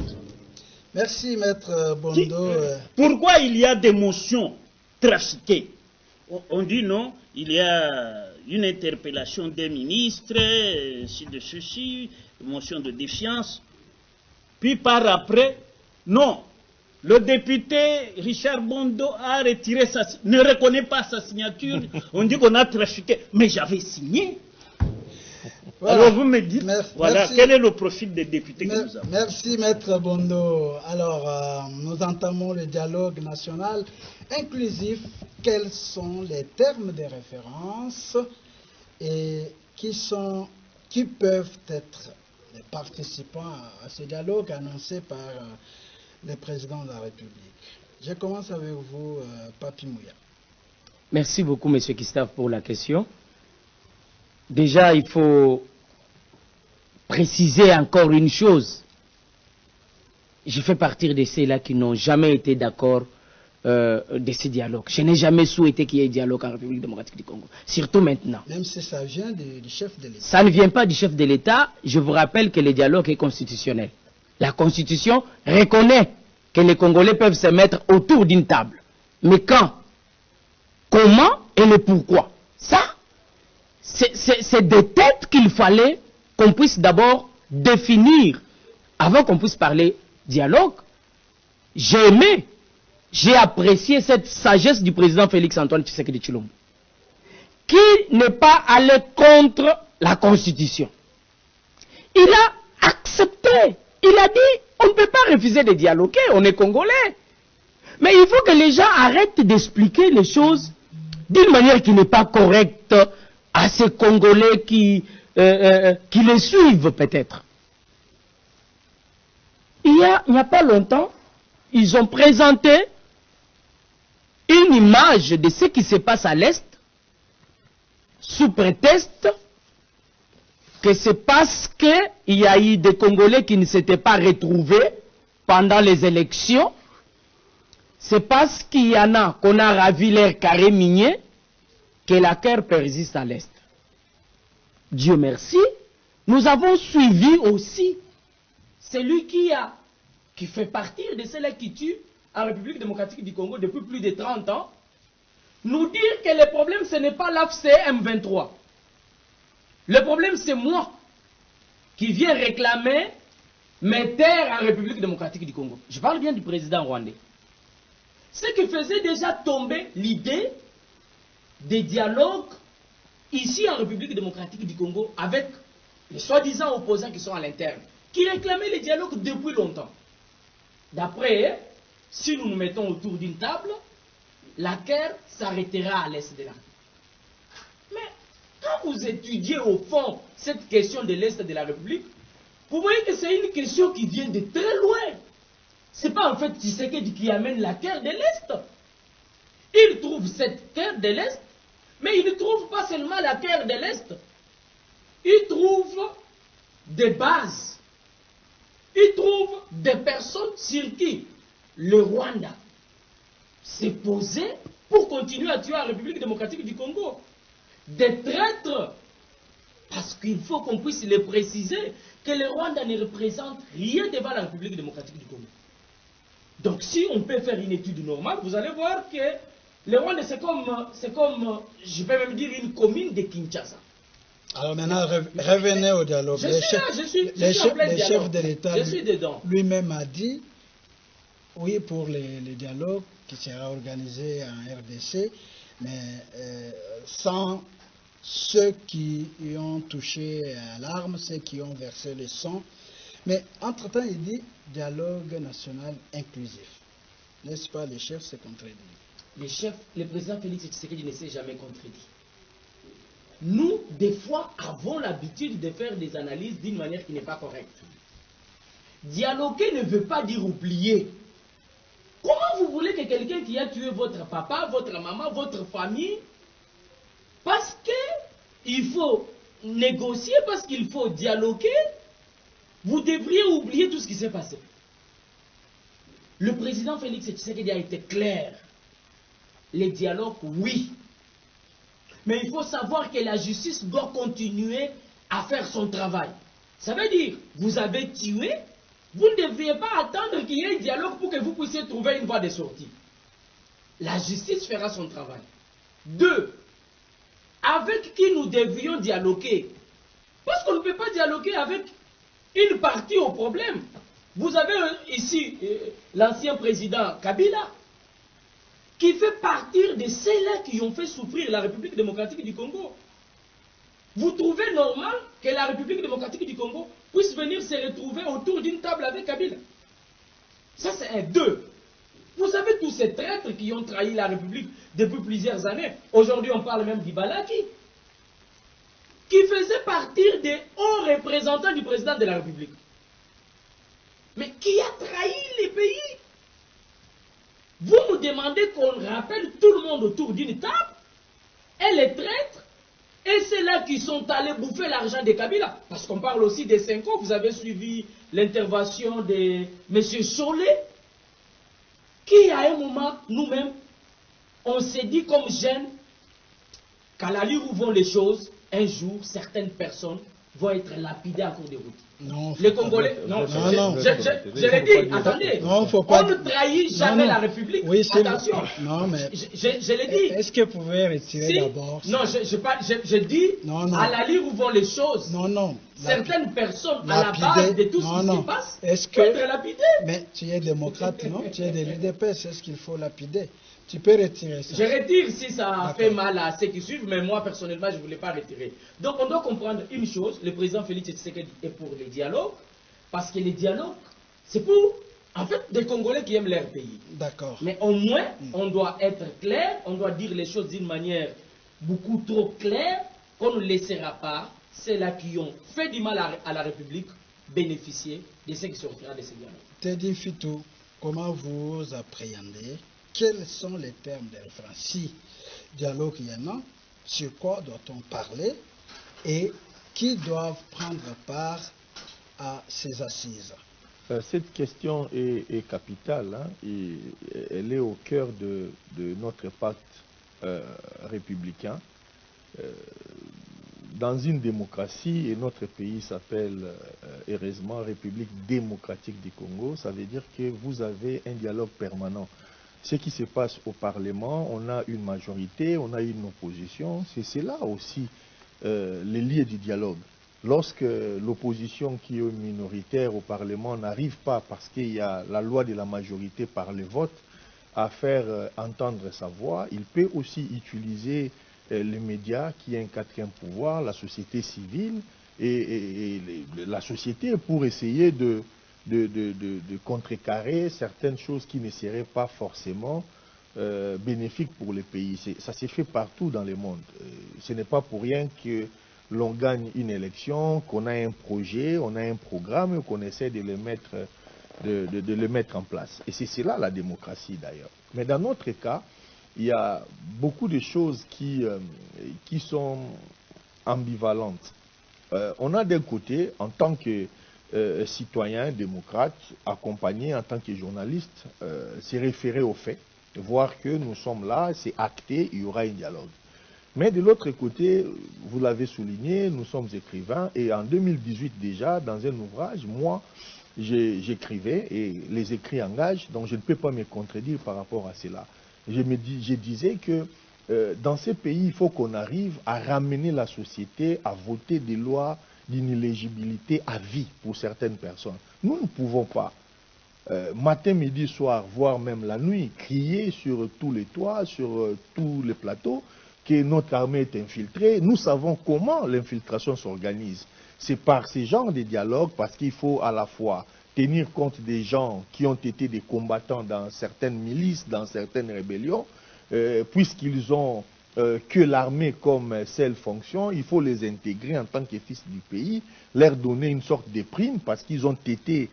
Merci, Maître Bondo. Pourquoi il y a des motions trafiquées? On dit non, il y a une interpellation des ministres, ainsi de ceci, motion de défiance. Puis par après, non, le député Richard Bondo a retiré ne reconnaît pas sa signature. On dit qu'on a trafiqué. Mais j'avais signé. Voilà. Alors vous me dites, voilà, quel est le profil des députés que nous avons? Merci, Maître Bondo. Alors, nous entamons le dialogue national inclusif. Quels sont les termes de référence et qui peuvent être les participants à ce dialogue annoncé par le président de la République? Je commence avec vous, Papi Mouya. Merci beaucoup, M. Christophe, pour la question. Déjà, il faut préciser encore une chose. Je fais partie de ceux-là qui n'ont jamais été d'accord de ce dialogue. Je n'ai jamais souhaité qu'il y ait dialogue en République démocratique du Congo, surtout maintenant. Même si ça vient du chef de l'État. Ça ne vient pas du chef de l'État. Je vous rappelle que le dialogue est constitutionnel. La Constitution reconnaît que les Congolais peuvent se mettre autour d'une table. Mais quand, comment et le pourquoi? Ça, c'est des têtes qu'il fallait qu'on puisse d'abord définir avant qu'on puisse parler dialogue. J'ai aimé, j'ai apprécié cette sagesse du président Félix Antoine Tshisekedi Tshilombo, qui n'est pas allé contre la Constitution. Il a accepté, il a dit, on ne peut pas refuser de dialoguer, on est Congolais. Mais il faut que les gens arrêtent d'expliquer les choses d'une manière qui n'est pas correcte à ces Congolais qui les suivent peut-être. Il n'y a pas longtemps, ils ont présenté une image de ce qui se passe à l'Est sous prétexte que c'est parce qu'il y a eu des Congolais qui ne s'étaient pas retrouvés pendant les élections, c'est parce qu'il y en a qu'on a ravi leur carré minier que la guerre persiste à l'Est. Dieu merci, nous avons suivi aussi celui qui fait partie de ceux-là qui tuent en République démocratique du Congo depuis plus de 30 ans, nous dire que le problème ce n'est pas l'AFC M23. Le problème c'est moi qui viens réclamer mes terres en République démocratique du Congo. Je parle bien du président rwandais. Ce qui faisait déjà tomber l'idée des dialogues ici en République démocratique du Congo avec les soi-disant opposants qui sont à l'interne, qui réclamaient les dialogues depuis longtemps. D'après, si nous nous mettons autour d'une table, la guerre s'arrêtera à l'est de la République. Mais quand vous étudiez au fond cette question de l'est de la République, vous voyez que c'est une question qui vient de très loin. Ce n'est pas en fait Tshisekedi qui amène la guerre de l'Est. Il trouve cette guerre de l'Est, mais il ne trouve pas seulement la guerre de l'Est. Il trouve des bases. Il trouve des personnes sur qui le Rwanda s'est posé pour continuer à tuer la République démocratique du Congo. Des traîtres, parce qu'il faut qu'on puisse le préciser, que le Rwanda ne représente rien devant la République démocratique du Congo. Donc si on peut faire une étude normale, vous allez voir que le Rwanda c'est comme, je peux même dire, une commune de Kinshasa. Alors maintenant, revenez au dialogue. Le chef de l'État lui-même a dit, oui, pour les dialogues qui sera organisé en RDC, mais sans ceux qui y ont touché à l'arme, ceux qui ont versé le sang. Mais entre-temps, il dit dialogue national inclusif. N'est-ce pas, les chefs se contredisent? Le président Félix Tshisekedi ne s'est jamais contredit. Nous, des fois, avons l'habitude de faire des analyses d'une manière qui n'est pas correcte. Dialoguer ne veut pas dire oublier. Comment vous voulez que quelqu'un qui a tué votre papa, votre maman, votre famille, parce qu'il faut négocier, parce qu'il faut dialoguer, vous devriez oublier tout ce qui s'est passé? Le président Félix Tshisekedi a été clair. Les dialogues, oui. Mais il faut savoir que la justice doit continuer à faire son travail. Ça veut dire, vous avez tué, vous ne devriez pas attendre qu'il y ait un dialogue pour que vous puissiez trouver une voie de sortie. La justice fera son travail. 2. Avec qui nous devrions dialoguer? Parce qu'on ne peut pas dialoguer avec une partie au problème. Vous avez ici l'ancien président Kabila, qui fait partir de ceux-là qui ont fait souffrir la République démocratique du Congo. Vous trouvez normal que la République démocratique du Congo puisse venir se retrouver autour d'une table avec Kabila? Ça, c'est un. 2. Vous avez tous ces traîtres qui ont trahi la République depuis plusieurs années. Aujourd'hui, on parle même d'Ibalaki, qui faisait partir des hauts représentants du président de la République. Mais qui a trahi les pays? Vous nous demandez qu'on rappelle tout le monde autour d'une table, et les traîtres, et ceux-là qui sont allés bouffer l'argent de Kabila. Parce qu'on parle aussi des 5 ans, vous avez suivi l'intervention de M. Solé, qui à un moment, nous-mêmes, on s'est dit comme jeunes qu'à l'allure où vont les choses, un jour, certaines personnes vont être lapidées en cours de route. Non, Les Congolais, non, non, je l'ai dit, attendez, non, faut pas on ne trahit jamais la République, oui, attention. Non, mais je l'ai dit. est-ce que vous pouvez retirer d'abord? Non, je dis, à l'allure où vont les choses, certaines personnes, à la base de tout ce qui se passe, vont être lapidées. Mais tu es démocrate, non? Tu es de l'UDPS, est-ce qu'il faut lapider? Tu peux retirer ça. Je retire si ça fait mal à ceux qui suivent, mais moi, personnellement, je ne voulais pas retirer. Donc, on doit comprendre une chose, le président Félix Tshisekedi est pour les dialogues, parce que les dialogues, c'est pour, en fait, des Congolais qui aiment leur pays. D'accord. Mais au moins, on doit être clair, on doit dire les choses d'une manière beaucoup trop claire, qu'on ne laissera pas ceux-là qui ont fait du mal à la République bénéficier de ce qui sortira de ces dialogues. Teddy Fitou, comment vous appréhendez? Quels sont les termes de référence? Si dialogue il y en a, sur quoi doit-on parler et qui doivent prendre part à ces assises? Cette question est capitale, hein, et elle est au cœur de notre pacte républicain. Dans une démocratie, et notre pays s'appelle heureusement République démocratique du Congo, ça veut dire que vous avez un dialogue permanent. Ce qui se passe au Parlement, on a une majorité, on a une opposition. C'est là aussi les lieux du dialogue. Lorsque l'opposition qui est minoritaire au Parlement n'arrive pas, parce qu'il y a la loi de la majorité par le vote, à faire entendre sa voix, il peut aussi utiliser les médias, qui est un quatrième pouvoir, la société civile et la société pour essayer de contrecarrer certaines choses qui ne seraient pas forcément bénéfiques pour le pays. Ça s'est fait partout dans le monde. Ce n'est pas pour rien que l'on gagne une élection, qu'on a un projet, on a un programme, qu'on essaie de le mettre en place. Et c'est là la démocratie d'ailleurs. Mais dans notre cas, il y a beaucoup de choses qui sont ambivalentes. On a d'un côté, en tant que citoyen, démocrate, accompagné en tant que journaliste, se référer aux faits, voir que nous sommes là, c'est acté, il y aura un dialogue. Mais de l'autre côté, vous l'avez souligné, nous sommes écrivains, et en 2018 déjà, dans un ouvrage, moi, j'écrivais, et les écrits engagent, donc je ne peux pas me contredire par rapport à cela. Je disais que dans ces pays, il faut qu'on arrive à ramener la société à voter des lois d'inéligibilité à vie pour certaines personnes. Nous ne pouvons pas, matin, midi, soir, voire même la nuit, crier sur tous les toits, sur tous les plateaux, que notre armée est infiltrée. Nous savons comment l'infiltration s'organise. C'est par ces genres de dialogues, parce qu'il faut à la fois tenir compte des gens qui ont été des combattants dans certaines milices, dans certaines rébellions, puisqu'ils ont que l'armée comme seule fonction, il faut les intégrer en tant que fils du pays, leur donner une sorte de prime parce qu'ils ont été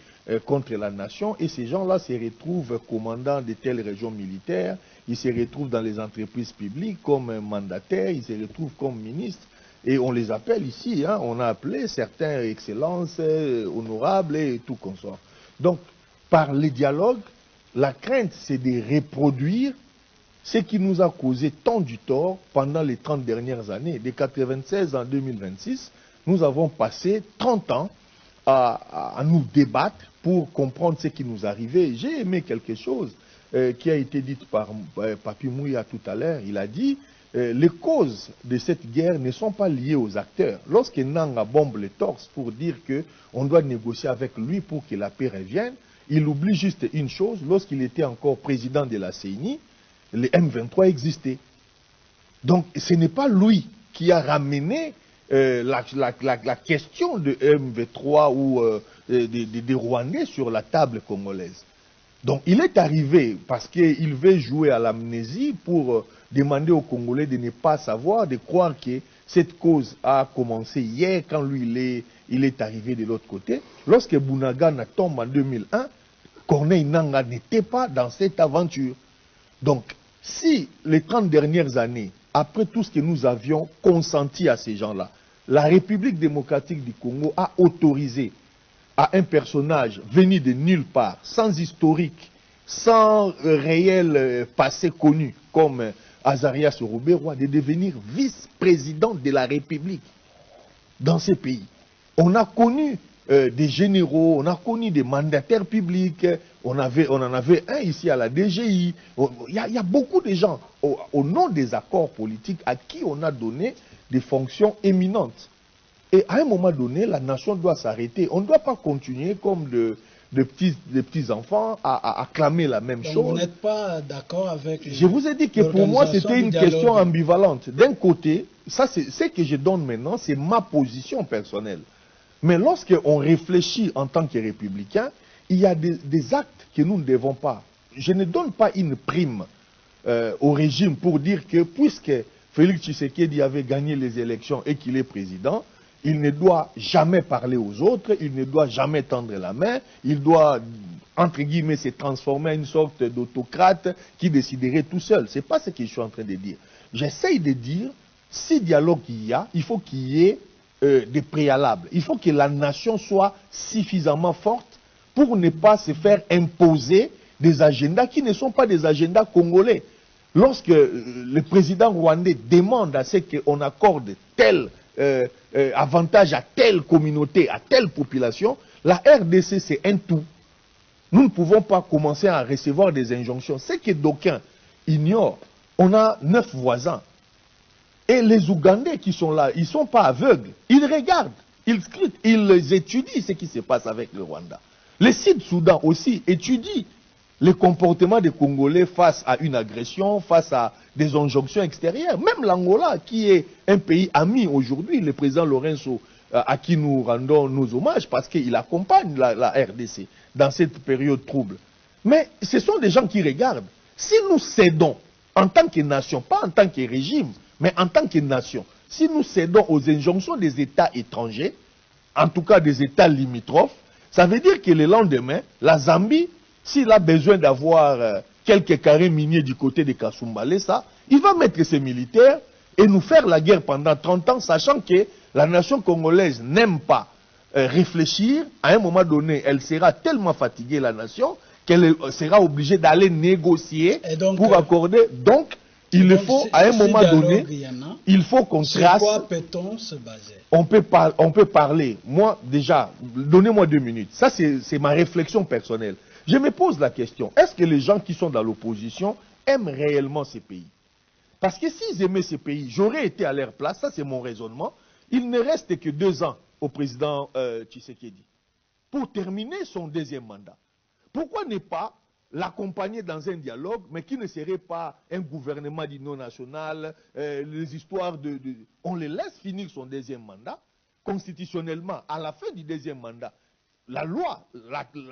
contre la nation, et ces gens-là se retrouvent commandants de telles régions militaires, ils se retrouvent dans les entreprises publiques comme mandataires, ils se retrouvent comme ministres, et on les appelle ici, hein, on a appelé certains excellences, honorables et tout consort. Donc, par les dialogues, la crainte c'est de reproduire ce qui nous a causé tant du tort pendant les 30 dernières années. De 1996 en 2026, nous avons passé 30 ans à nous débattre pour comprendre ce qui nous arrivait. J'ai aimé quelque chose qui a été dit par Papi Mouya tout à l'heure. Il a dit les causes de cette guerre ne sont pas liées aux acteurs. Lorsque Nanga bombe le torse pour dire qu'on doit négocier avec lui pour que la paix revienne, il oublie juste une chose. Lorsqu'il était encore président de la CENI, les M23 existaient. Donc ce n'est pas lui qui a ramené la question de M23 ou des Rwandais sur la table congolaise. Donc il est arrivé parce qu'il veut jouer à l'amnésie pour demander aux Congolais de ne pas savoir, de croire que cette cause a commencé hier quand lui il est arrivé de l'autre côté. Lorsque Bunagana tombe en 2001, Corneille Nangaa n'était pas dans cette aventure. Donc si les 30 dernières années, après tout ce que nous avions consenti à ces gens-là, la République démocratique du Congo a autorisé à un personnage venu de nulle part, sans historique sans réel passé connu, comme Azarias Rouberois, de devenir vice-président de la République dans ces pays. On a connu des généraux, on a connu des mandataires publics, on en avait un ici à la DGI. Il y a beaucoup de gens, au nom des accords politiques, à qui on a donné des fonctions éminentes. Et à un moment donné, la nation doit s'arrêter. On ne doit pas continuer comme de petits enfants à clamer la même chose. Vous n'êtes pas d'accord avec... Je vous ai dit que pour moi, c'était une question ambivalente. D'un côté, ça c'est ce que je donne maintenant, c'est ma position personnelle. Mais lorsqu'on réfléchit en tant que républicain, il y a des actes que nous ne devons pas. Je ne donne pas une prime au régime pour dire que puisque Félix Tshisekedi avait gagné les élections et qu'il est président, il ne doit jamais parler aux autres, il ne doit jamais tendre la main, il doit, entre guillemets, se transformer en une sorte d'autocrate qui déciderait tout seul. Ce n'est pas ce que je suis en train de dire. J'essaye de dire, si dialogue il y a, il faut qu'il y ait des préalables. Il faut que la nation soit suffisamment forte pour ne pas se faire imposer des agendas qui ne sont pas des agendas congolais. Lorsque le président rwandais demande à ce qu'on accorde tel avantage à telle communauté, à telle population, la RDC c'est un tout. Nous ne pouvons pas commencer à recevoir des injonctions. Ce que d'aucuns ignorent, on a 9 voisins. Et les Ougandais qui sont là, ils ne sont pas aveugles. Ils regardent, ils scrutent, ils étudient ce qui se passe avec le Rwanda. Les Sud-Soudan aussi étudient les comportements des Congolais face à une agression, face à des injonctions extérieures. Même l'Angola, qui est un pays ami aujourd'hui, le président Lorenzo, à qui nous rendons nos hommages, parce qu'il accompagne la RDC dans cette période trouble. Mais ce sont des gens qui regardent. Si nous cédons en tant que nation, pas en tant que régime, mais en tant que nation, si nous cédons aux injonctions des États étrangers, en tout cas des États limitrophes, ça veut dire que le lendemain, la Zambie, s'il a besoin d'avoir quelques carrés miniers du côté de Kasumbalé, ça, il va mettre ses militaires et nous faire la guerre pendant 30 ans, sachant que la nation congolaise n'aime pas réfléchir. À un moment donné, elle sera tellement fatiguée, la nation, qu'elle sera obligée d'aller négocier donc, pour accorder. Donc, il faut, à un moment donné, il faut qu'on trace... Sur quoi peut-on se baser? On peut parler. Moi, déjà, donnez-moi 2 minutes. Ça, c'est ma réflexion personnelle. Je me pose la question, est-ce que les gens qui sont dans l'opposition aiment réellement ces pays? Parce que s'ils aimaient ces pays, j'aurais été à leur place, ça c'est mon raisonnement, il ne reste que 2 ans au président Tshisekedi pour terminer son 2e mandat. Pourquoi ne pas l'accompagner dans un dialogue, mais qui ne serait pas un gouvernement d'union nationale, les histoires on les laisse finir son 2e mandat, constitutionnellement, à la fin du 2e mandat. La loi,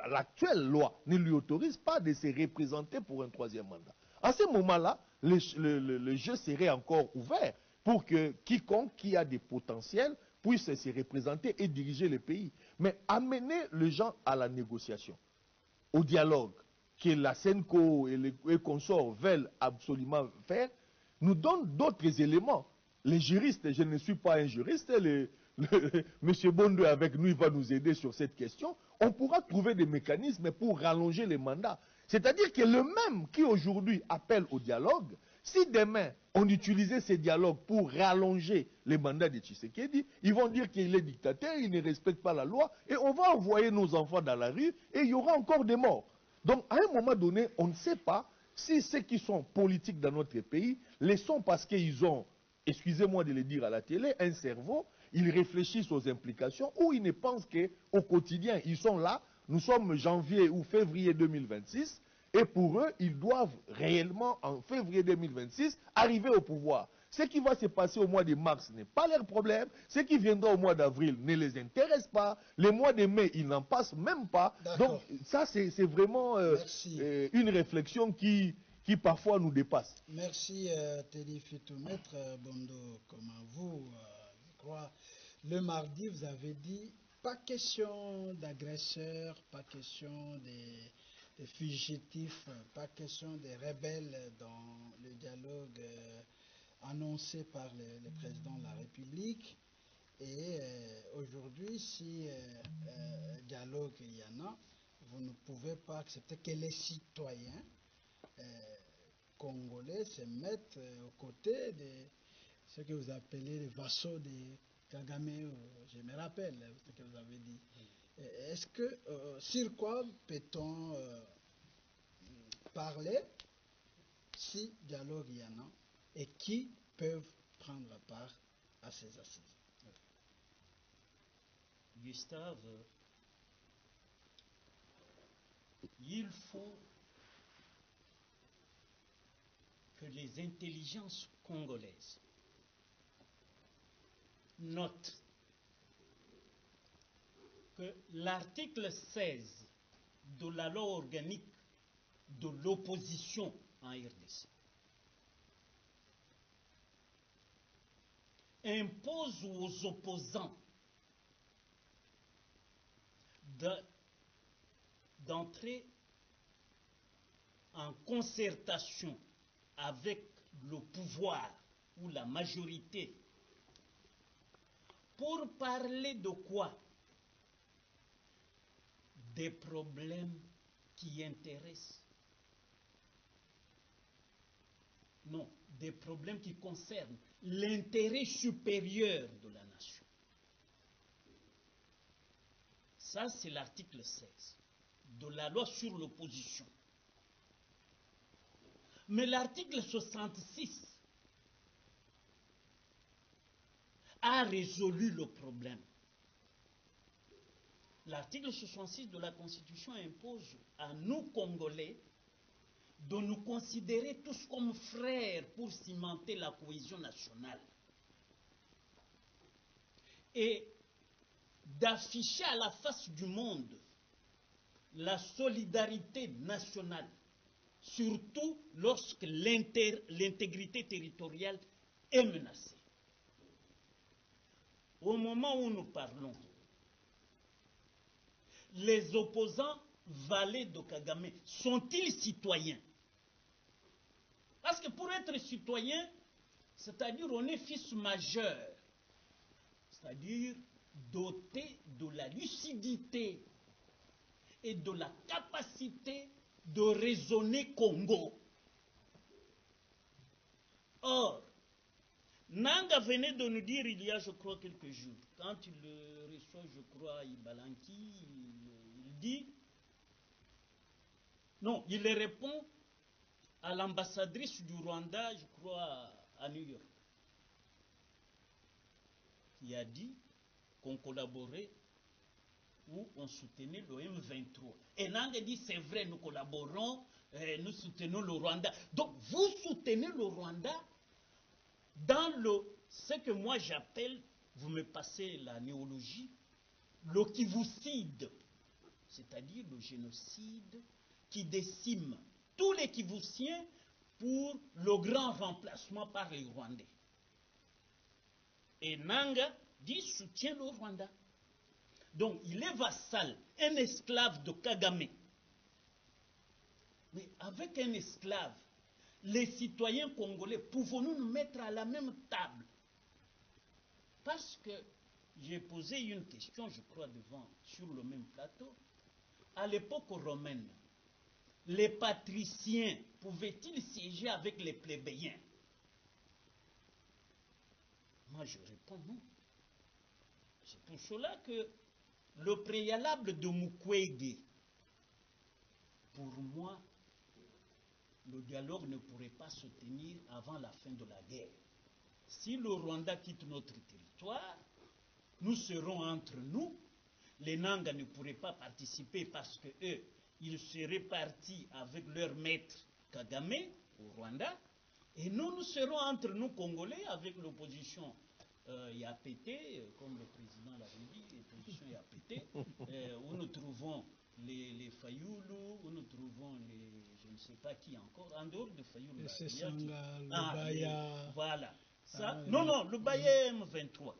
l'actuelle loi, ne lui autorise pas de se représenter pour un 3e mandat. À ce moment-là, le jeu serait encore ouvert pour que quiconque qui a des potentiels puisse se représenter et diriger le pays. Mais amener les gens à la négociation, au dialogue, que la SENCO et les consorts veulent absolument faire, nous donne d'autres éléments. Les juristes, je ne suis pas un juriste, M. Bondo avec nous, il va nous aider sur cette question. On pourra trouver des mécanismes pour rallonger les mandats. C'est-à-dire que le même qui aujourd'hui appelle au dialogue, si demain on utilisait ces dialogues pour rallonger les mandats de Tshisekedi, ils vont dire qu'il est dictateur, il ne respecte pas la loi, et on va envoyer nos enfants dans la rue, et il y aura encore des morts. Donc à un moment donné, on ne sait pas si ceux qui sont politiques dans notre pays les sont parce qu'ils ont, excusez-moi de le dire à la télé, un cerveau, ils réfléchissent aux implications, ou ils ne pensent qu'au quotidien, ils sont là, nous sommes janvier ou février 2026, et pour eux, ils doivent réellement, en février 2026, arriver au pouvoir. Ce qui va se passer au mois de mars n'est pas leur problème. Ce qui viendra au mois d'avril ne les intéresse pas. Le mois de mai, ils n'en passent même pas. Donc ça, c'est vraiment une réflexion qui parfois nous dépasse. Merci Teddy Fitou. Maître Bondo, comment vous, je crois, le mardi, vous avez dit, pas question d'agresseurs, pas question des fugitifs, pas question des rebelles dans le dialogue annoncé par le président de la République. Et aujourd'hui, si dialogue il y en a, vous ne pouvez pas accepter que les citoyens congolais se mettent aux côtés de ce que vous appelez les vassaux de Kagame, je me rappelle ce que vous avez dit. Est-ce que, sur quoi peut-on parler si dialogue il y en a et qui peuvent prendre part à ces assises? Gustave, il faut que les intelligences congolaises notent que l'article 16 de la loi organique de l'opposition en RDC impose aux opposants d'entrer en concertation avec le pouvoir ou la majorité pour parler de quoi? Des problèmes qui intéressent. Non, des problèmes qui concernent l'intérêt supérieur de la nation. Ça, c'est l'article 16 de la loi sur l'opposition. Mais l'article 66 a résolu le problème. L'article 66 de la Constitution impose à nous, Congolais, de nous considérer tous comme frères pour cimenter la cohésion nationale. Et d'afficher à la face du monde la solidarité nationale, surtout lorsque l'intégrité territoriale est menacée. Au moment où nous parlons, les opposants valets de Kagame sont-ils citoyens? Parce que pour être citoyen, c'est-à-dire on est fils majeur, c'est-à-dire doté de la lucidité et de la capacité de raisonner Congo. Or, Nanga venait de nous dire il y a, je crois, quelques jours, quand il reçoit, je crois, Ibalanki, il dit, non, il répond à l'ambassadrice du Rwanda, je crois, à New York, qui a dit qu'on collaborait ou on soutenait le M23. Et Nanga dit, c'est vrai, nous collaborons, nous soutenons le Rwanda. Donc, vous soutenez le Rwanda dans ce que moi j'appelle, vous me passez la néologie, le kivucide, c'est-à-dire le génocide qui décime tous les Kivuciens pour le grand remplacement par les Rwandais. Et Nanga dit soutient le Rwanda. Donc il est vassal, un esclave de Kagame. Mais avec un esclave, les citoyens congolais, pouvons-nous nous mettre à la même table? Parce que j'ai posé une question, je crois, sur le même plateau. À l'époque romaine, les patriciens pouvaient-ils siéger avec les plébéiens? Moi, je réponds non. C'est pour cela que le préalable de Mukwege, pour moi, le dialogue ne pourrait pas se tenir avant la fin de la guerre. Si le Rwanda quitte notre territoire, nous serons entre nous. Les Nanga ne pourraient pas participer parce que eux, ils seraient partis avec leur maître Kagame au Rwanda. Et nous serons entre nous Congolais avec l'opposition YAPT, comme le président l'avait dit, l'opposition YAPT, où nous trouvons les Fayoulou, où nous trouvons je ne sais pas qui encore, en dehors de Fayoulou. Le Sessanga, le Baya. Voilà. Ça, non, le Baya M23.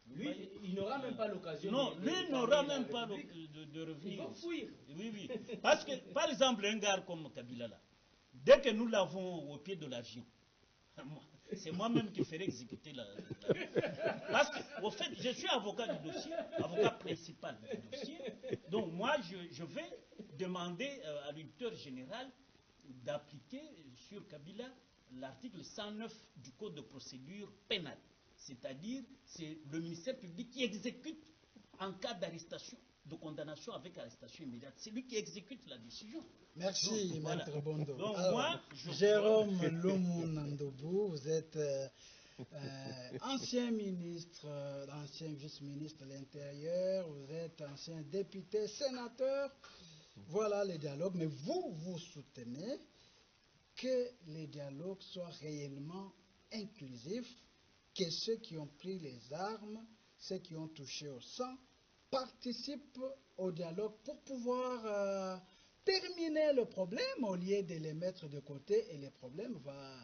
Lui, il n'aura même pas l'occasion. Non, lui n'aura même pas de revenir. Il va fuir. Oui. Parce que, par exemple, un gars comme Kabila là, dès que nous l'avons au pied de l'avion, c'est moi-même qui ferai exécuter la. Parce que, au fait, je suis avocat du dossier, avocat principal du dossier. Donc, moi, je vais demander à l'auditeur général d'appliquer sur Kabila l'article 109 du Code de procédure pénale. C'est-à-dire, c'est le ministère public qui exécute en cas d'arrestation, de condamnation avec arrestation immédiate. C'est lui qui exécute la décision. Merci, donc, Maître voilà. Bondo. Donc, alors, moi, Jérôme Lomunandobou, vous êtes ancien ministre, ancien vice-ministre de l'Intérieur, vous êtes ancien député, sénateur. Voilà les dialogues, mais vous soutenez que les dialogues soient réellement inclusifs, que ceux qui ont pris les armes, ceux qui ont touché au sang, participent au dialogue pour pouvoir terminer le problème au lieu de les mettre de côté et le problème va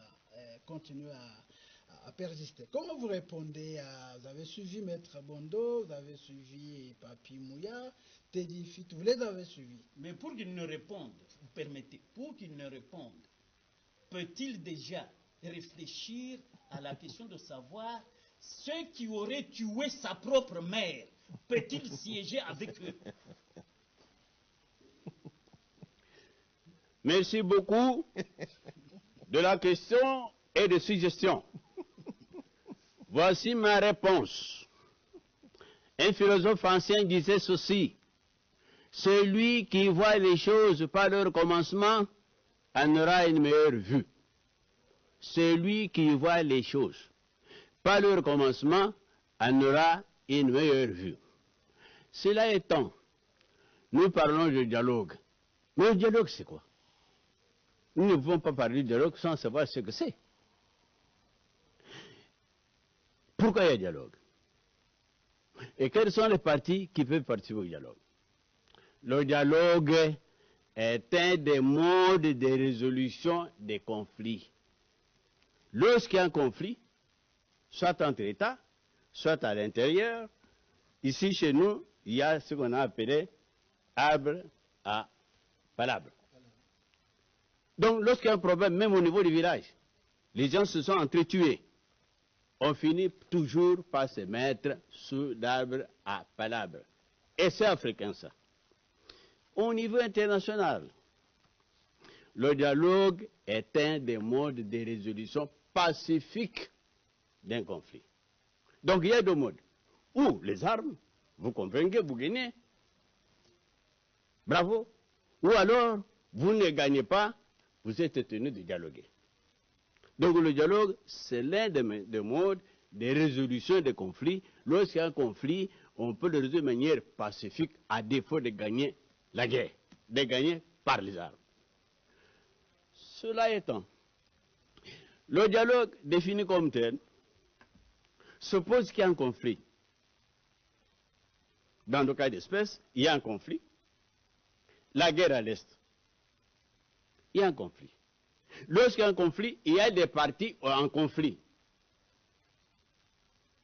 continuer à persister. Comment vous répondez vous avez suivi Maître Bondo, vous avez suivi Papi Mouya, Teddy Fit, vous les avez suivis. Mais pour qu'il ne réponde, vous permettez, pour qu'il ne réponde, peut-il déjà réfléchir à la question de savoir ceux qui auraient tué sa propre mère, peut-il siéger avec eux? Merci beaucoup de la question et de suggestion. Voici ma réponse. Un philosophe ancien disait ceci: celui qui voit les choses par leur commencement en aura une meilleure vue. Celui qui voit les choses par leur commencement en aura une meilleure vue. Cela étant, nous parlons de dialogue. Mais le dialogue, c'est quoi? Nous ne pouvons pas parler de dialogue sans savoir ce que c'est. Pourquoi il y a dialogue? Et quelles sont les parties qui peuvent participer au dialogue? Le dialogue est un des modes de résolution des conflits. Lorsqu'il y a un conflit, soit entre États, soit à l'intérieur, ici chez nous, il y a ce qu'on a appelé arbre à palabre. Donc lorsqu'il y a un problème, même au niveau du village, les gens se sont entretués. On finit toujours par se mettre sous l'arbre à palabre. Et c'est africain ça. Au niveau international, le dialogue est un des modes de résolution pacifique d'un conflit. Donc il y a deux modes. Ou les armes, vous convainquez, vous gagnez. Bravo. Ou alors, vous ne gagnez pas, vous êtes tenu de dialoguer. Donc le dialogue, c'est l'un des modes de résolution des conflits. Lorsqu'il y a un conflit, on peut le résoudre de manière pacifique à défaut de gagner la guerre, de gagner par les armes. Cela étant, le dialogue défini comme tel suppose qu'il y a un conflit. Dans le cas d'espèce, il y a un conflit. La guerre à l'Est, il y a un conflit. Lorsqu'il y a un conflit, il y a des parties en conflit.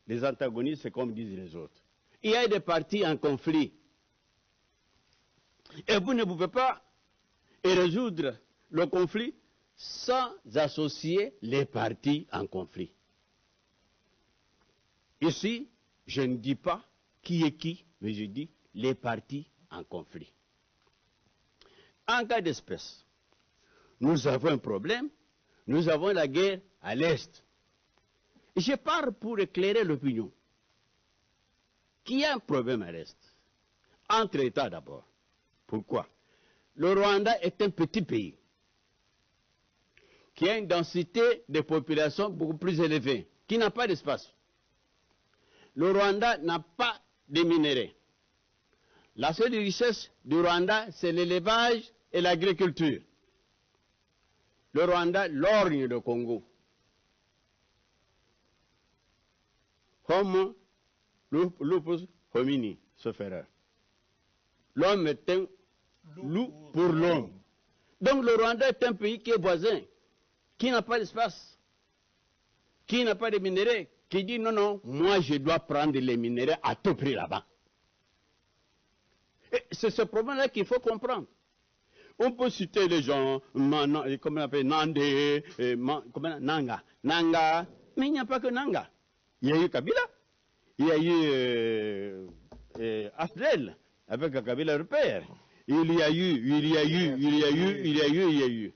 Les antagonistes, c'est comme disent les autres. Il y a des parties en conflit. Et vous ne pouvez pas résoudre le conflit sans associer les parties en conflit. Ici, je ne dis pas qui est qui, mais je dis les parties en conflit. En cas d'espèce, nous avons un problème, nous avons la guerre à l'Est. Je parle pour éclairer l'opinion. Qu'il y a un problème à l'Est, entre États d'abord. Pourquoi? Le Rwanda est un petit pays qui a une densité de population beaucoup plus élevée, qui n'a pas d'espace. Le Rwanda n'a pas de minerais. La seule richesse du Rwanda, c'est l'élevage et l'agriculture. Le Rwanda lorgne le Congo. Homo lupus homini, sauf erreur. L'homme est un loup pour l'homme. Donc le Rwanda est un pays qui est voisin, qui n'a pas d'espace, qui n'a pas de minerais, qui dit non, non, moi je dois prendre les minerais à tout prix là-bas. Et c'est ce problème-là qu'il faut comprendre. On peut citer les gens, comme on appelle Nandé, Nanga, mais il n'y a pas que Nanga. Il y a eu Kabila, il y a eu Afdel, avec Kabila le père, il y a eu.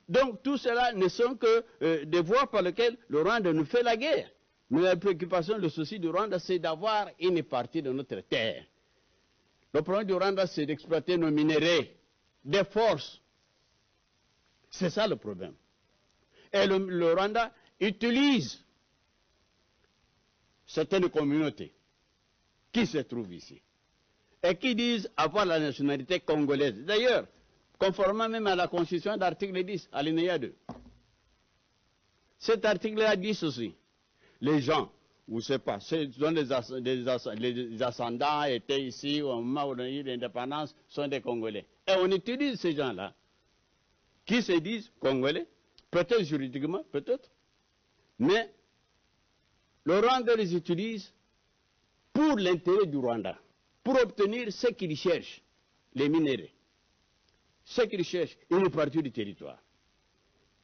Donc tout cela ne sont que des voies par lesquelles le Rwanda nous fait la guerre. Mais la préoccupation, le souci du Rwanda, c'est d'avoir une partie de notre terre. Le problème du Rwanda, c'est d'exploiter nos minéraux, des forces. C'est ça le problème. Et le Rwanda utilise certaines communautés qui se trouvent ici et qui disent avoir la nationalité congolaise. D'ailleurs, conformément même à la Constitution d'article 10, alinéa 2. Cet article-là dit ceci. Les gens, ou je ne sais pas, les ascendants étaient ici au moment où on a eu l'indépendance, sont des Congolais. Et on utilise ces gens-là, qui se disent Congolais, peut-être juridiquement, peut-être, mais le Rwanda les utilise pour l'intérêt du Rwanda, pour obtenir ce qu'ils cherchent, les minéraux. Ce qu'ils cherchent, une partie du territoire.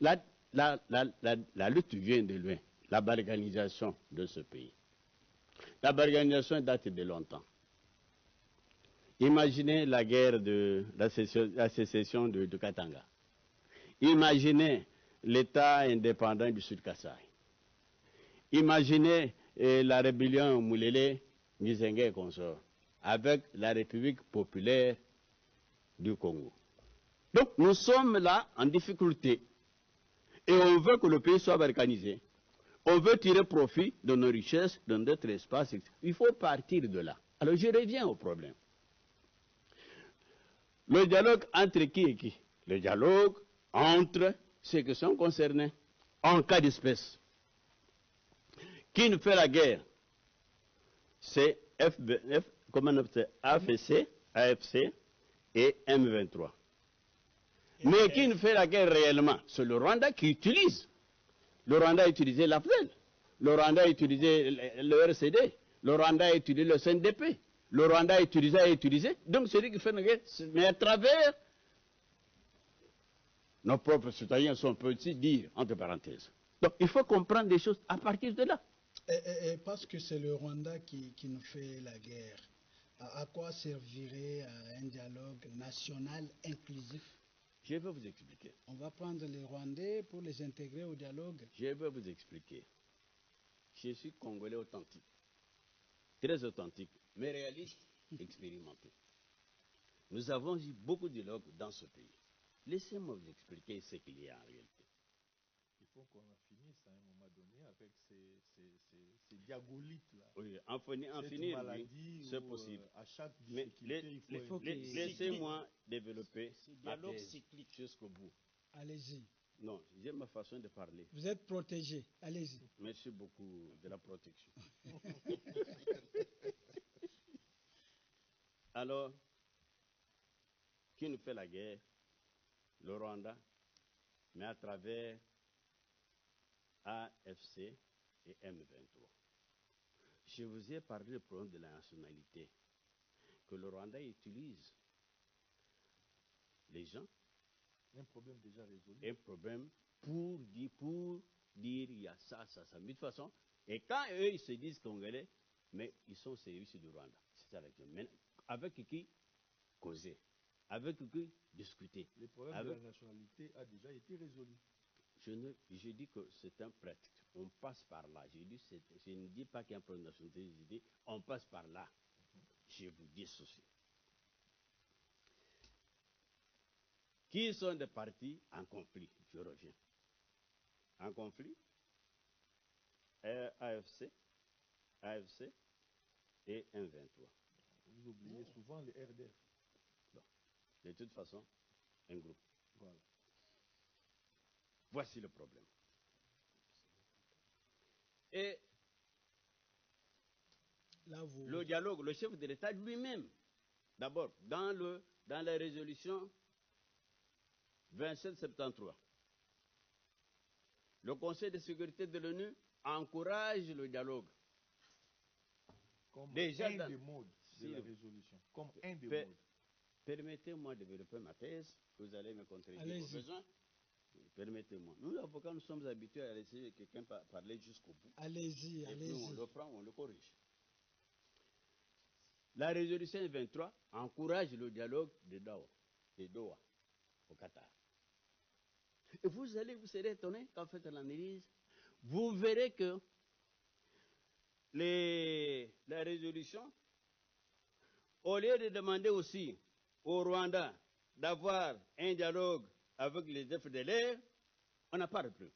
La lutte vient de loin, la balkanisation de ce pays. La balkanisation date de longtemps. Imaginez la guerre de la sécession de Katanga. Imaginez l'État indépendant du Sud-Kasaï. Imaginez la rébellion Moulele, Nizenge et consorts, avec la République populaire du Congo. Donc nous sommes là en difficulté et on veut que le pays soit balkanisé. On veut tirer profit de nos richesses, de notre espace. Il faut partir de là. Alors je reviens au problème. Le dialogue entre qui et qui? Le dialogue entre ceux qui sont concernés en cas d'espèce. Qui nous fait la guerre? C'est AFC et M23. Mais qui nous fait la guerre réellement? C'est le Rwanda qui utilise. Le Rwanda a utilisé l'AFDEL. Le Rwanda a utilisé le RCD. Le Rwanda a utilisé le CNDP. Le Rwanda a utilisé. Donc celui qui fait la guerre, mais à travers nos propres citoyens, on peut aussi dire, entre parenthèses. Donc il faut comprendre des choses à partir de là. Et parce que c'est le Rwanda qui nous fait la guerre, à quoi servirait un dialogue national inclusif? Je vais vous expliquer. On va prendre les Rwandais pour les intégrer au dialogue. Je vais vous expliquer. Je suis Congolais authentique, très authentique, mais réaliste, expérimenté. Nous avons eu beaucoup de dialogues dans ce pays. Laissez-moi vous expliquer ce qu'il y a en réalité. Il faut qu'on en finisse à un moment donné avec ces diagolites-là. Oui, en finir, oui, c'est possible. À chaque difficulté, il faut laissez-moi développer ma thèse jusqu'au bout. Allez-y. Non, j'ai ma façon de parler. Vous êtes protégé, allez-y. Merci beaucoup de la protection. Alors, qui nous fait la guerre? Le Rwanda, mais à travers AFC et M23. Je vous ai parlé du problème de la nationalité, que le Rwanda utilise les gens. Un problème déjà résolu. Un problème pour dire il y a ça. Mais de toute façon, et quand eux ils se disent congolais, mais ils sont au service du Rwanda. C'est ça la question. Mais avec qui causer? Avec qui discuter? Le problème de la nationalité a déjà été résolu. Je dis que c'est un prétexte. On passe par là. Je ne dis pas qu'il y a un problème de nationalité. Je dis on passe par là. Je vous dis ceci. Qui sont des partis en conflit? Je reviens. En conflit, AFC et M23. Vous oubliez souvent les RDR. Bon. De toute façon, un groupe. Voilà. Voici le problème. Et là, le dialogue, le chef de l'État lui-même, d'abord, dans la résolution 2773, le Conseil de sécurité de l'ONU encourage le dialogue. Comme déjà un des modes de la résolution. Comme un des modes. Permettez-moi de développer ma thèse, vous allez me contredire vos besoins. Permettez-moi. Nous, avocats, nous sommes habitués à laisser quelqu'un parler jusqu'au bout. Allez-y, allez-y. Puis on le prend, on le corrige. La résolution 23 encourage le dialogue de Dao. de Doha, au Qatar. Et vous serez étonné quand vous faites l'analyse, vous verrez que la résolution, au lieu de demander aussi au Rwanda d'avoir un dialogue avec les FDLR, on n'a pas repris.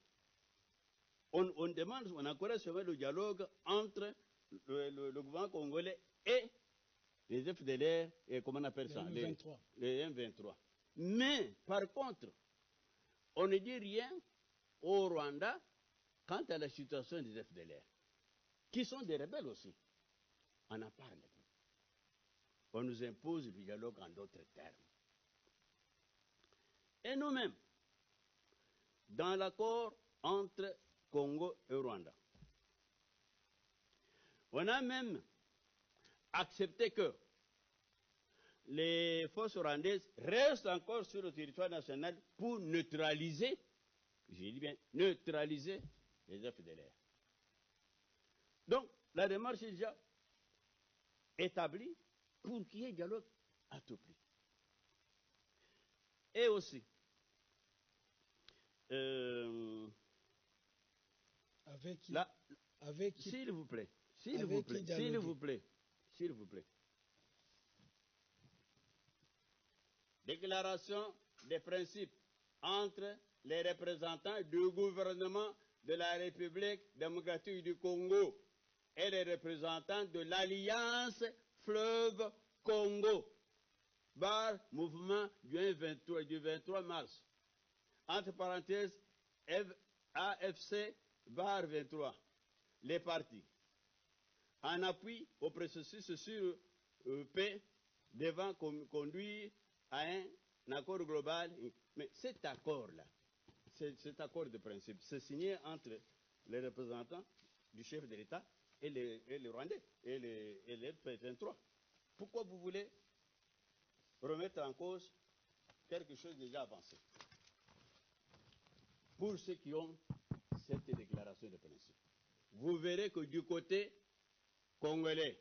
On demande, on encourage seulement le dialogue entre le gouvernement congolais et les FDLR, et comment on appelle ça, les M23. Mais, par contre, on ne dit rien au Rwanda quant à la situation des FDLR, qui sont des rebelles aussi. On en parle. On nous impose le dialogue en d'autres termes. Et nous-mêmes, dans l'accord entre Congo et Rwanda, on a même accepté que les forces rwandaises restent encore sur le territoire national pour neutraliser, j'ai dit bien, neutraliser les FDLR. Donc, la démarche est déjà établie pour qu'il y ait dialogue à tout prix. Et aussi, avec qui, s'il vous plaît, déclaration des principes entre les représentants du gouvernement de la République démocratique du Congo et les représentants de l'Alliance Fleuve Congo, bar mouvement du 23 mars, entre parenthèses AFC bar 23, les partis, en appui au processus sur paix devant conduire à un accord global. Mais cet accord-là, cet accord de principe, c'est signé entre les représentants du chef de l'État et les Rwandais et les P23. Pourquoi vous voulez remettre en cause quelque chose déjà avancé? Pour ceux qui ont cette déclaration de principe, vous verrez que du côté congolais,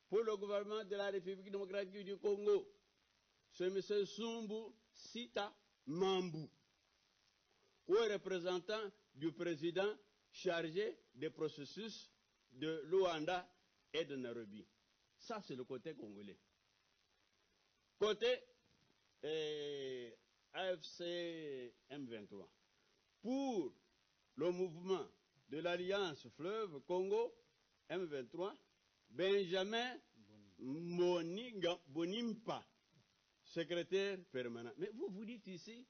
pour le gouvernement de la République démocratique du Congo, c'est M. Sumbu Sita Mambu, ou représentant du président chargé des processus de Luanda et de Nairobi. Ça, c'est le côté congolais. Côté AFC M23, pour le mouvement de l'Alliance Fleuve Congo M23, Benjamin Bonimpa, secrétaire permanent. Mais vous dites ici,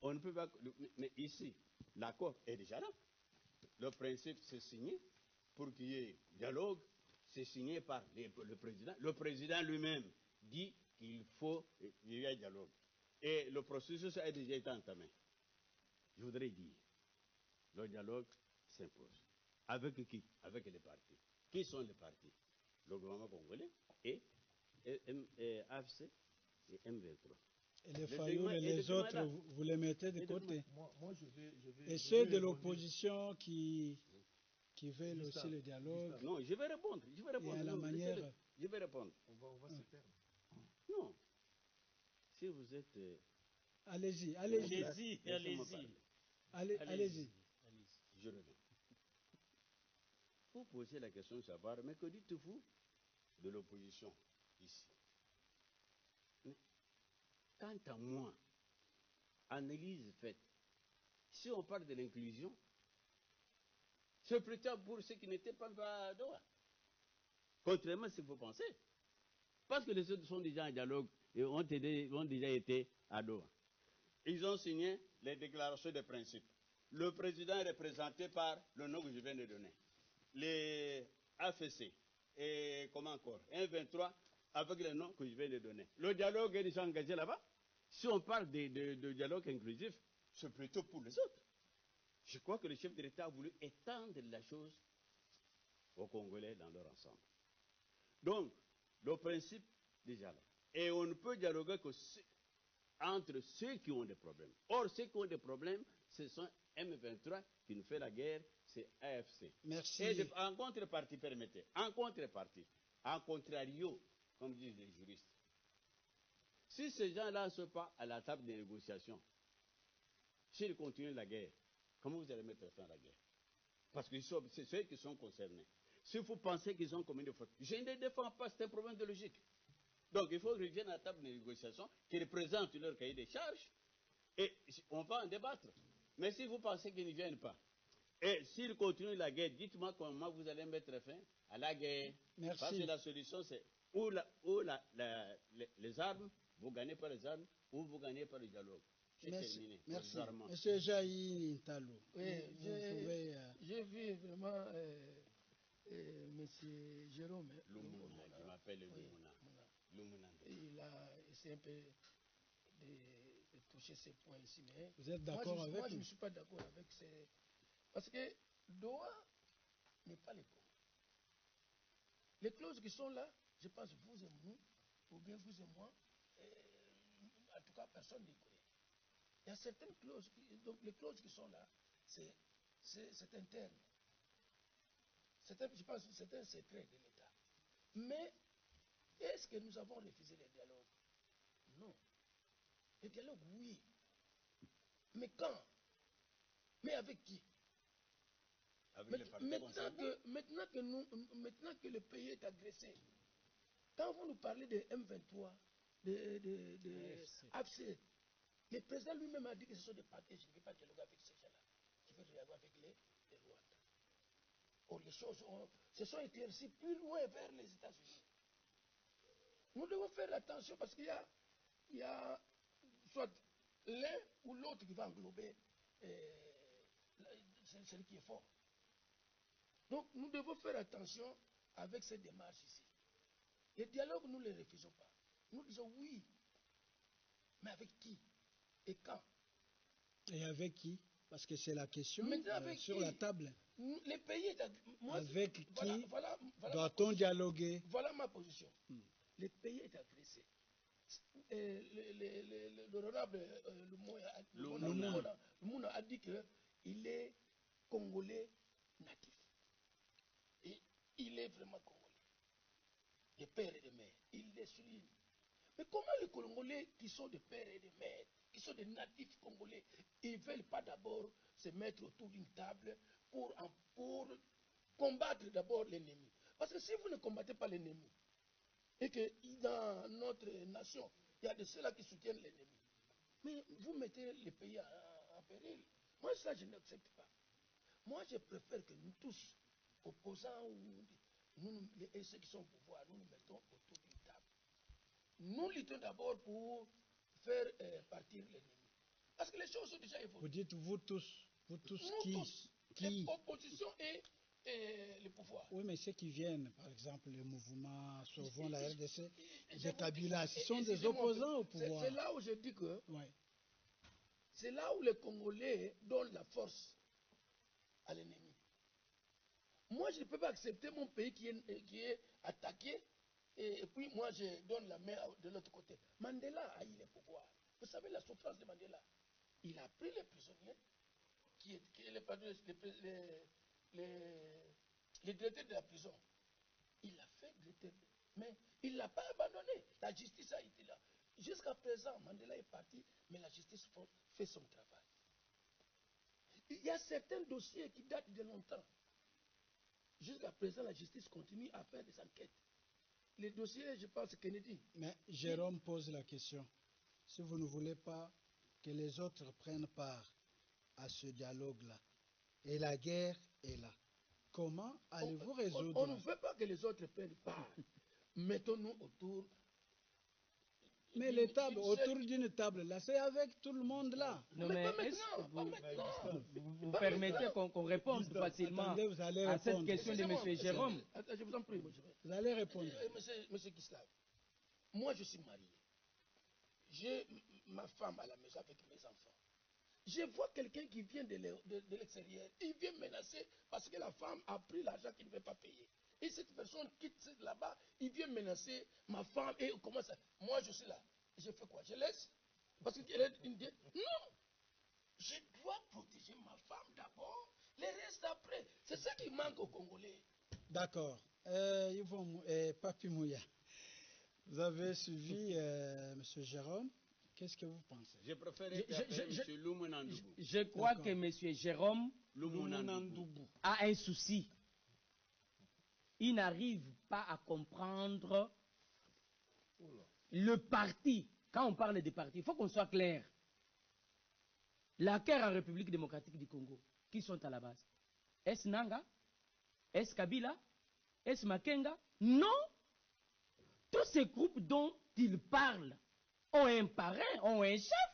on ne peut pas. Mais ici, l'accord est déjà là. Le principe, c'est signé pour qu'il y ait dialogue. C'est signé par le président. Le président lui-même dit qu'il faut qu'il y ait dialogue. Et le processus a déjà été entamé. Je voudrais dire, le dialogue s'impose. Avec qui? Avec les partis. Qui sont les partis? Le gouvernement congolais et AFC et M23. Et les Fayoul et les autres, vous les mettez de côté. Moi, je vais et ceux de l'opposition qui veulent aussi le dialogue. Non, je vais répondre. Je vais répondre. Et à la manière... Je vais répondre. On va se perdre. Non. Si vous êtes... Allez-y. Allez-y. Je reviens. Vous posez la question de savoir, mais que dites-vous de l'opposition ici? Mais, quant à moi, analyse faite, si on parle de l'inclusion, c'est plutôt pour ceux qui n'étaient pas à Doha. Contrairement à ce que vous pensez. Parce que les autres sont déjà en dialogue et ont déjà été à Doha. Ils ont signé les déclarations de principe. Le président est représenté par le nom que je viens de donner. Les AFC et comment encore, 1-23 avec le nom que je viens de donner. Le dialogue est déjà engagé là-bas. Si on parle de dialogue inclusif, c'est plutôt pour les autres. Je crois que le chef de l'État a voulu étendre la chose aux Congolais dans leur ensemble. Donc, le principe, déjà là. Et on ne peut dialoguer que entre ceux qui ont des problèmes. Or, ceux qui ont des problèmes, ce sont M23 qui nous fait la guerre, c'est AFC. Merci. Et en contrepartie, permettez, en contrario, comme disent les juristes, Si ces gens-là ne sont pas à la table des négociations, s'ils continuent la guerre, comment vous allez mettre fin à la guerre? Parce que c'est ceux qui sont concernés. Si vous pensez qu'ils ont commis des fautes, je ne les défends pas, c'est un problème de logique. Donc il faut qu'ils reviennent à la table des négociations, qu'ils présentent leur cahier des charges, et on va en débattre. Mais si vous pensez qu'ils ne viennent pas, et s'ils continuent la guerre, dites-moi comment vous allez mettre fin à la guerre. Merci. Parce que la solution, c'est les armes, vous gagnez par les armes, ou vous gagnez par le dialogue. C'est terminé. Merci. Monsieur Jaï Ntalou, Oui, vous j'ai vu vraiment monsieur Jérôme. Lumuna, je m'appelle Lumuna. Lumuna. Il a essayé un peu de toucher ces points ici. Mais vous êtes d'accord avec moi, je ne suis pas d'accord avec ces... Parce que Doha n'est pas les Congo. Les clauses qui sont là, je pense vous et nous, ou bien vous et moi, en tout cas, personne ne les connaît. Il y a certaines clauses, donc les clauses qui sont là, c'est interne. Je pense que c'est un secret de l'État. Mais est-ce que nous avons refusé le dialogue? Non. Le dialogue, oui. Mais quand? Mais avec qui? Maintenant que le pays est agressé, quand vous nous parlez de M23, de AFC, le président lui-même a dit que ce sont des partis, je ne vais pas dialoguer avec ces gens-là. Je vais dialoguer avec les Rwandais. Or, les choses se sont éclaircies plus loin vers les États-Unis. Nous devons faire attention parce qu'il y a soit l'un ou l'autre qui va englober celui qui est fort. Donc, nous devons faire attention avec ces démarches ici. Les dialogues, nous ne les refusons pas. Nous disons oui, mais avec qui et quand? Et avec qui? Parce que c'est la question sur qui? La table. Les pays... Avec qui voilà doit-on dialoguer? Voilà ma position. Le pays est agressé. L'honorable Lumuna a dit qu'il est congolais natif. Et il est vraiment congolais. De père et de mère. Il les souligne. Mais comment les Congolais qui sont de père et de mère, qui sont des natifs congolais, ils ne veulent pas d'abord se mettre autour d'une table pour combattre d'abord l'ennemi? Parce que si vous ne combattez pas l'ennemi, et que dans notre nation, il y a de ceux-là qui soutiennent l'ennemi, mais vous mettez le pays en péril. Moi, ça, je n'accepte pas. Moi, je préfère que nous tous, opposants et ceux qui sont au pouvoir, nous nous mettons autour d'une table. Nous luttons d'abord pour faire partir l'ennemi. Parce que les choses sont déjà évoluées. Vous dites vous tous qui? L'opposition et le pouvoir. Oui, mais ceux qui viennent, par exemple, le mouvement Sauvons la RDC, de Kabila, ce sont des opposants au pouvoir. C'est là où je dis que ouais. C'est là où les Congolais donnent la force à l'ennemi. Moi, je ne peux pas accepter mon pays qui est attaqué et puis moi, je donne la main de l'autre côté. Mandela a eu le pouvoir. Vous savez la souffrance de Mandela. Il a pris les prisonniers, qui est les directeurs de la prison. Il l'a fait directeur. Mais il ne l'a pas abandonné. La justice a été là. Jusqu'à présent, Mandela est parti, mais la justice fait son travail. Il y a certains dossiers qui datent de longtemps. Jusqu'à présent, la justice continue à faire des enquêtes. Les dossiers, je pense, Kennedy. Mais Jérôme pose la question. Si vous ne voulez pas que les autres prennent part à ce dialogue-là, et la guerre est là, comment allez-vous résoudre? On ne veut pas que les autres prennent part. Mettons-nous autour. Mais les tables, autour d'une table, là, c'est avec tout le monde là. Non, mais vous permettez qu'on réponde facilement à cette question de M. Jérôme? Je vous en prie, vous allez répondre. Monsieur Kislav, moi je suis marié. J'ai ma femme à la maison avec mes enfants. Je vois quelqu'un qui vient de l'extérieur. Il vient menacer parce que la femme a pris l'argent qu'il ne veut pas payer. Et cette personne quitte là-bas, il vient menacer ma femme et comment ça? Moi, je suis là. Je fais quoi? Je laisse? Parce qu'elle est une diète? Non! Je dois protéger ma femme d'abord, le reste après. C'est ça qui manque aux Congolais. D'accord. Papi Mouya, Vous avez suivi M. Jérôme. Qu'est-ce que vous pensez? Je préfère M. Lumunandoubou. Je crois que M. Jérôme Lumunandoubou a un souci. Il n'arrive pas à comprendre le parti. Quand on parle de parti, il faut qu'on soit clair. La guerre en République démocratique du Congo, qui sont à la base? Est-ce Nanga? Est-ce Kabila? Est-ce Makenga? Non! Tous ces groupes dont il parle ont un parrain, ont un chef,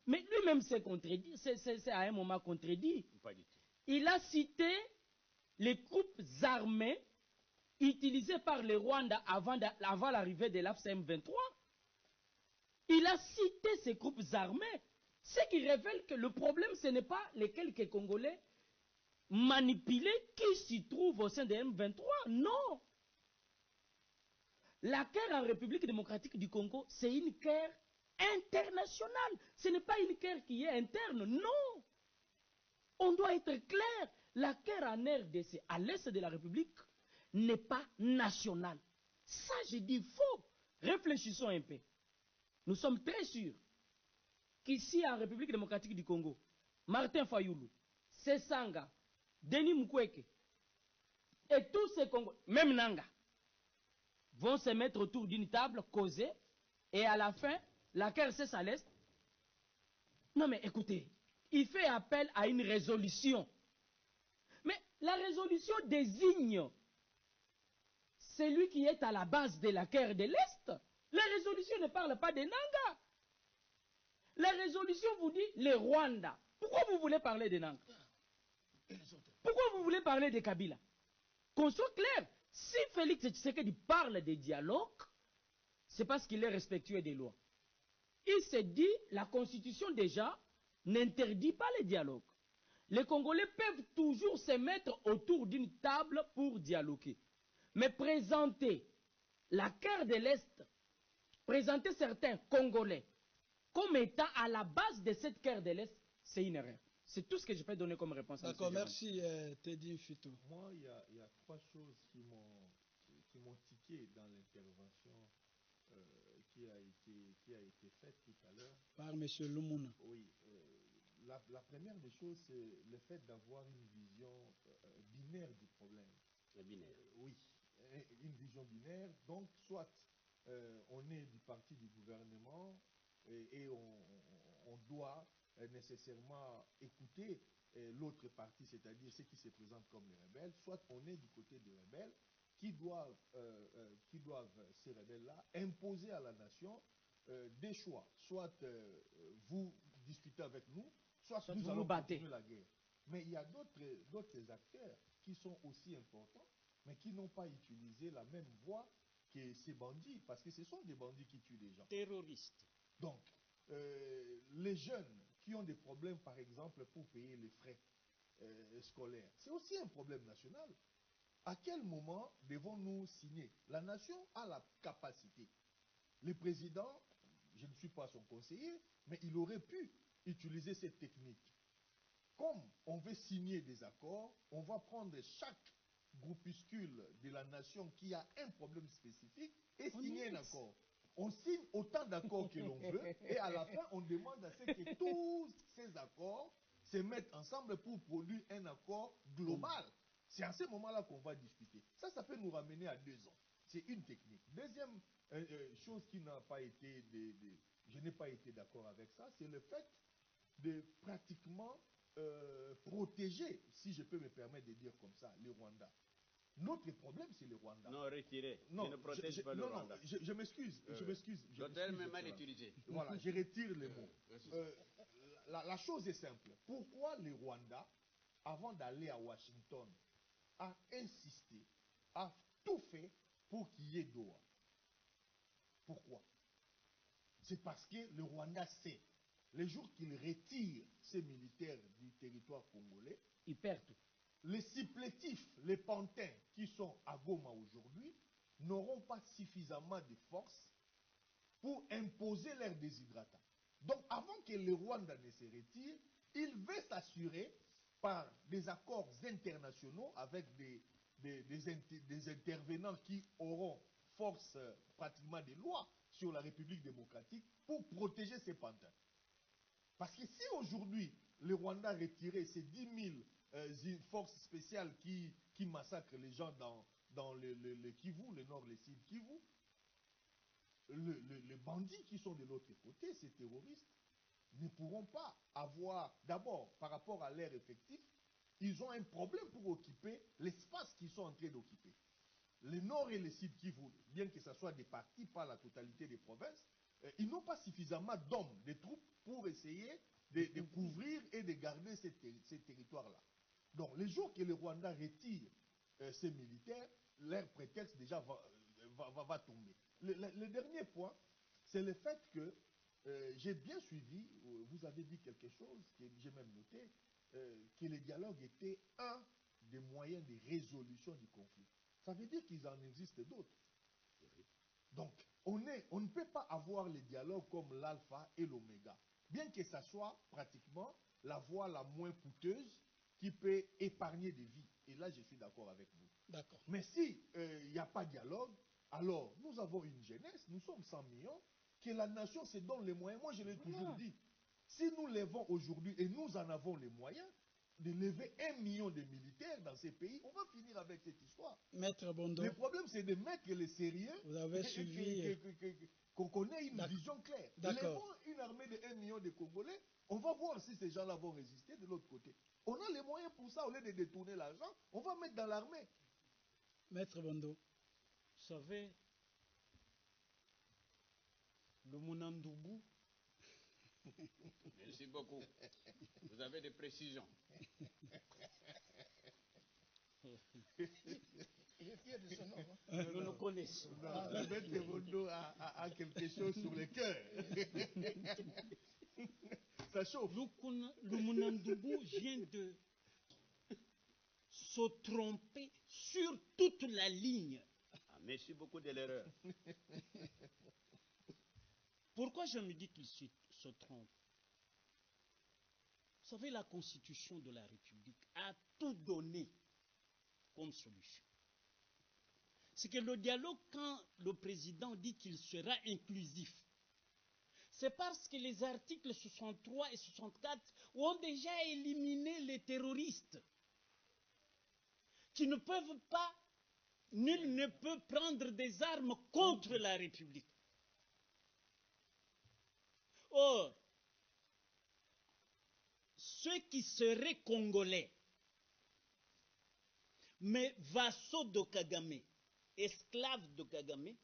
mais lui-même s'est contredit, c'est à un moment contredit. Pas du tout. Il a cité les groupes armés utilisés par le Rwanda avant l'arrivée de l'AFCM 23. Il a cité ces groupes armés, ce qui révèle que le problème, ce n'est pas les quelques Congolais manipulés qui s'y trouvent au sein de M23. Non. La guerre en République démocratique du Congo, c'est une guerre internationale. Ce n'est pas une guerre qui est interne. Non. On doit être clair. La guerre en RDC, à l'est de la République, n'est pas nationale. Ça, je dis faux. Réfléchissons un peu. Nous sommes très sûrs qu'ici, en République démocratique du Congo, Martin Fayoulou, Sesanga, Denis Mukwege, et tous ces Congolais, même Nanga, vont se mettre autour d'une table, causer, et à la fin, la guerre cesse à l'Est. Non mais écoutez, il fait appel à une résolution. Mais la résolution désigne celui qui est à la base de la guerre de l'Est. La résolution ne parle pas de Nanga. La résolution vous dit les Rwanda. Pourquoi vous voulez parler de Nanga? Pourquoi vous voulez parler de Kabila? Qu'on soit clair. Si Félix Tshisekedi parle de dialogue, c'est parce qu'il est respectueux des lois. Il s'est dit, la Constitution déjà n'interdit pas le dialogue. Les Congolais peuvent toujours se mettre autour d'une table pour dialoguer. Mais présenter la guerre de l'Est, présenter certains Congolais comme étant à la base de cette guerre de l'Est, c'est une erreur. C'est tout ce que je peux donner comme réponse. D'accord, merci Teddy Fito. Moi, il y a trois choses qui m'ont tiqué dans l'intervention qui a été faite tout à l'heure. Par M. Lumuna. Oui. La première des choses, c'est le fait d'avoir une vision binaire du problème. Binaire. Oui, une vision binaire. Donc, soit on est du parti du gouvernement et on doit nécessairement écouter l'autre partie, c'est-à-dire ceux qui se présentent comme les rebelles, soit on est du côté des rebelles qui doivent ces rebelles-là imposer à la nation des choix. Soit vous discutez avec nous, soit nous allons continuer la guerre. Mais il y a d'autres acteurs qui sont aussi importants, mais qui n'ont pas utilisé la même voie que ces bandits, parce que ce sont des bandits qui tuent des gens. Terroristes. Donc, les jeunes qui ont des problèmes, par exemple, pour payer les frais scolaires, c'est aussi un problème national. À quel moment devons-nous signer? La nation a la capacité. Le président, je ne suis pas son conseiller, mais il aurait pu utiliser cette technique. Comme on veut signer des accords, on va prendre chaque groupuscule de la nation qui a un problème spécifique et signer un accord. On signe autant d'accords que l'on veut et à la fin, on demande à ce que tous ces accords se mettent ensemble pour produire un accord global. C'est à ce moment-là qu'on va discuter. Ça peut nous ramener à 2 ans. C'est une technique. Deuxième chose qui n'a pas été... je n'ai pas été d'accord avec ça, c'est le fait de pratiquement protéger, si je peux me permettre de dire comme ça, les Rwandais. Notre problème, c'est le Rwanda. Non, retirez. Non, ne protège pas le Rwanda. Non, je m'excuse. Le terme est mal utilisé. Voilà, je retire les mots. La chose est simple. Pourquoi les Rwandais, avant d'aller à Washington, a insisté, a tout fait pour qu'il y ait Doha? Pourquoi? C'est parce que le Rwanda sait, les jours qu'il retire ses militaires du territoire congolais, il perd tout. Les supplétifs, les pantins qui sont à Goma aujourd'hui, n'auront pas suffisamment de force pour imposer leur déshydratant. Donc, avant que le Rwanda ne se retire, il veut s'assurer par des accords internationaux avec des intervenants qui auront force pratiquement des lois sur la République démocratique pour protéger ces pantins. Parce que si aujourd'hui, le Rwanda retirait ces 10 000 forces spéciales qui massacrent les gens dans le Kivu, le nord, le sud Kivu, les bandits qui sont de l'autre côté, ces terroristes, ne pourront pas avoir, d'abord, par rapport à leur effectif, ils ont un problème pour occuper l'espace qu'ils sont en train d'occuper. Le nord et le sud Kivu, bien que ce soit des parties, pas la totalité des provinces, ils n'ont pas suffisamment d'hommes, de troupes, pour essayer de couvrir et de garder ces territoires-là. Donc, les jours que le Rwanda retire ses militaires, leur prétexte déjà va tomber. Le dernier point, c'est le fait que j'ai bien suivi, vous avez dit quelque chose, que j'ai même noté, que le dialogue était un des moyens de résolution du conflit. Ça veut dire qu'il en existe d'autres. Donc, on ne peut pas avoir le dialogue comme l'alpha et l'oméga, bien que ça soit pratiquement la voie la moins coûteuse qui peut épargner des vies. Et là, je suis d'accord avec vous. D'accord. Mais si il n'y a pas de dialogue, alors nous avons une jeunesse, nous sommes 100 millions, que la nation se donne les moyens. Moi, je l'ai toujours dit. Si nous levons aujourd'hui, et nous en avons les moyens, de lever 1 million de militaires dans ces pays, on va finir avec cette histoire. Maître Bondo. Le problème, c'est de mettre les sérieux, Vous avez suivi. qu'on connaît une vision claire. D'accord. Levons une armée de 1 million de Congolais, on va voir si ces gens-là vont résister de l'autre côté. On a les moyens pour ça, au lieu de détourner l'argent, on va mettre dans l'armée. Maître Bondo. Vous savez, le Munandougou. Merci beaucoup. Vous avez des précisions. Il est fier de son nom. Hein? Nous nous connaissons. Le maître Bondo a quelque chose sur le cœur. Ça chauffe. Le Munandougou vient de se tromper sur toute la ligne. Ah, merci beaucoup de l'erreur. Pourquoi je me dis qu'il se trompe? Vous savez, la Constitution de la République a tout donné comme solution. C'est que le dialogue, quand le président dit qu'il sera inclusif, c'est parce que les articles 63 et 64 ont déjà éliminé les terroristes qui ne peuvent pas, nul ne peut prendre des armes contre la République. Or, ceux qui seraient congolais, mais vassaux de Kagame, esclaves de Kagame,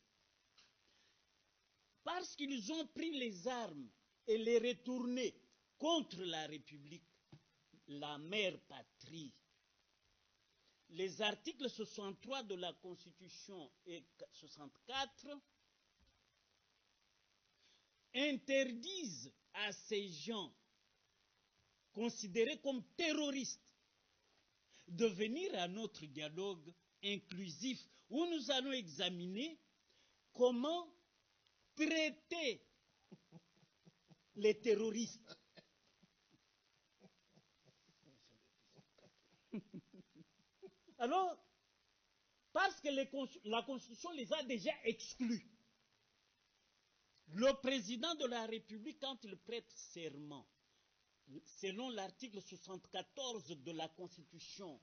parce qu'ils ont pris les armes et les retourné contre la République, la mère patrie. Les articles 63 de la Constitution et 64 interdisent à ces gens considérés comme terroristes de venir à notre dialogue inclusif où nous allons examiner comment traiter les terroristes. Alors, parce que la Constitution les a déjà exclus. Le président de la République, quand il prête serment, selon l'article 74 de la Constitution,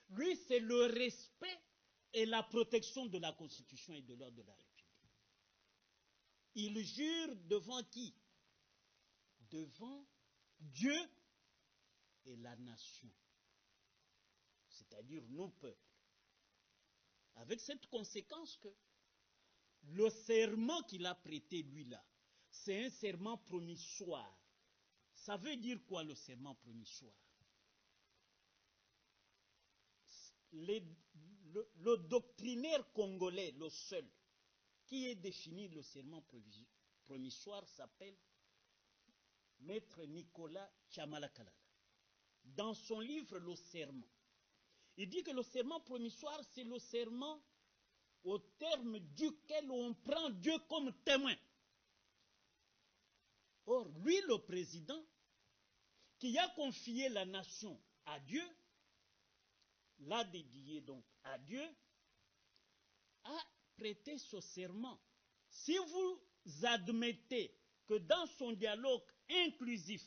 lui, c'est le respect et la protection de la Constitution et de l'ordre de la République. Il jure devant qui? Devant Dieu et la nation, c'est-à-dire nos peuples. Avec cette conséquence que le serment qu'il a prêté, lui-là, c'est un serment promissoire. Ça veut dire quoi, le serment promissoire? Le doctrinaire congolais, le seul, qui ait défini le serment promissoire s'appelle Maître Nicolas Tchamalakalala. Dans son livre, Le Serment, il dit que le serment promissoire, c'est le serment au terme duquel on prend Dieu comme témoin. Or, lui, le président, qui a confié la nation à Dieu, l'a dédié donc à Dieu, a prêté ce serment, si vous admettez que dans son dialogue inclusif,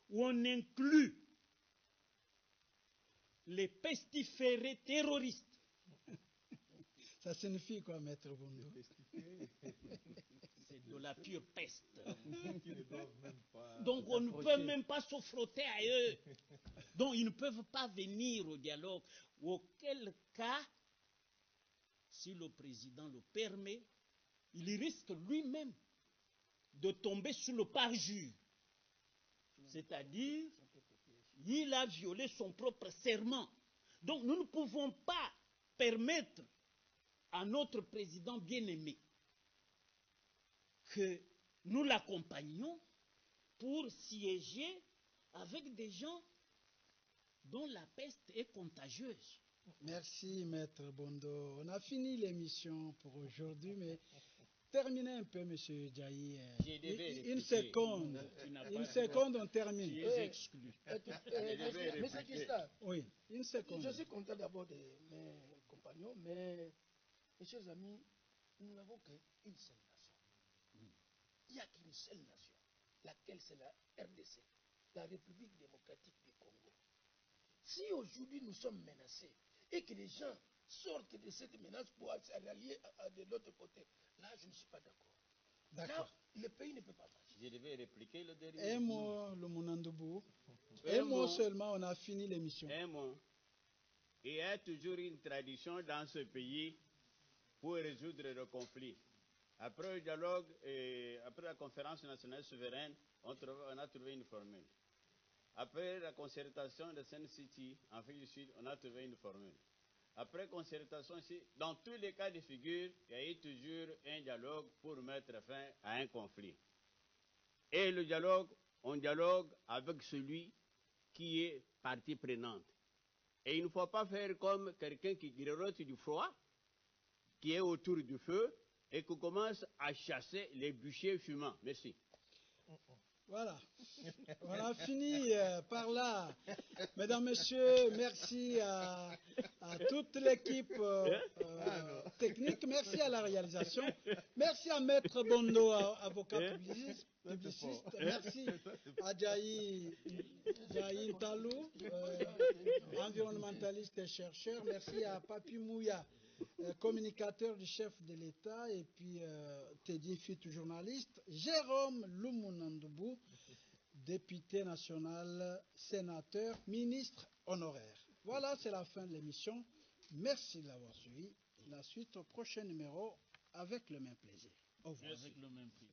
où on inclut les pestiférés terroristes, Ça signifie quoi, Maître Bondo? c'est de la pure peste. Donc on ne peut même pas se frotter à eux. Donc ils ne peuvent pas venir au dialogue. Auquel cas, si le président le permet, il risque lui-même de tomber sous le parjure. C'est-à-dire, il a violé son propre serment. Donc nous ne pouvons pas permettre à notre président bien-aimé que nous l'accompagnions pour siéger avec des gens dont la peste est contagieuse. Merci, Maître Bondo. On a fini l'émission pour aujourd'hui, mais terminez un peu, M. Djaï. Une seconde, on termine. Tu es exclu. Monsieur Christophe, Oui, une seconde. je suis content d'abord de mes compagnons, mais mes chers amis, nous n'avons qu'une seule nation. Il n'y a qu'une seule nation, laquelle c'est la RDC, la République démocratique du Congo. Si aujourd'hui nous sommes menacés et que les gens sortent de cette menace pour s'allier de l'autre côté, là je ne suis pas d'accord. D'accord. Là, le pays ne peut pas marcher. Je devais répliquer le dernier. Un mot, le Mounandoubou. Un Un mot mot. seulement, on a fini l'émission. Un mot. Il y a toujours une tradition dans ce pays pour résoudre le conflit. Après le dialogue et après la conférence nationale souveraine, on a trouvé une formule. Après la concertation de Sun City, en Afrique du Sud, on a trouvé une formule. Après concertation ici, dans tous les cas de figure, il y a eu toujours un dialogue pour mettre fin à un conflit. Et le dialogue, on dialogue avec celui qui est partie prenante. Et il ne faut pas faire comme quelqu'un qui grellotte du froid, qui est autour du feu, et qui commence à chasser les bûchers fumants. Merci. Voilà. On a fini par là. Mesdames, Messieurs, merci à toute l'équipe technique. Merci à la réalisation. Merci à Maître Bondo, avocat publiciste. Merci à Djaï Talou, environnementaliste et chercheur. Merci à Papi Mouya, communicateur du chef de l'État, et puis Teddy Fit, journaliste. Jérôme Lumunandoubou, député national, sénateur, ministre honoraire. Voilà, c'est la fin de l'émission. Merci de l'avoir suivi. La suite au prochain numéro avec le même plaisir. Au revoir. Avec le même prix.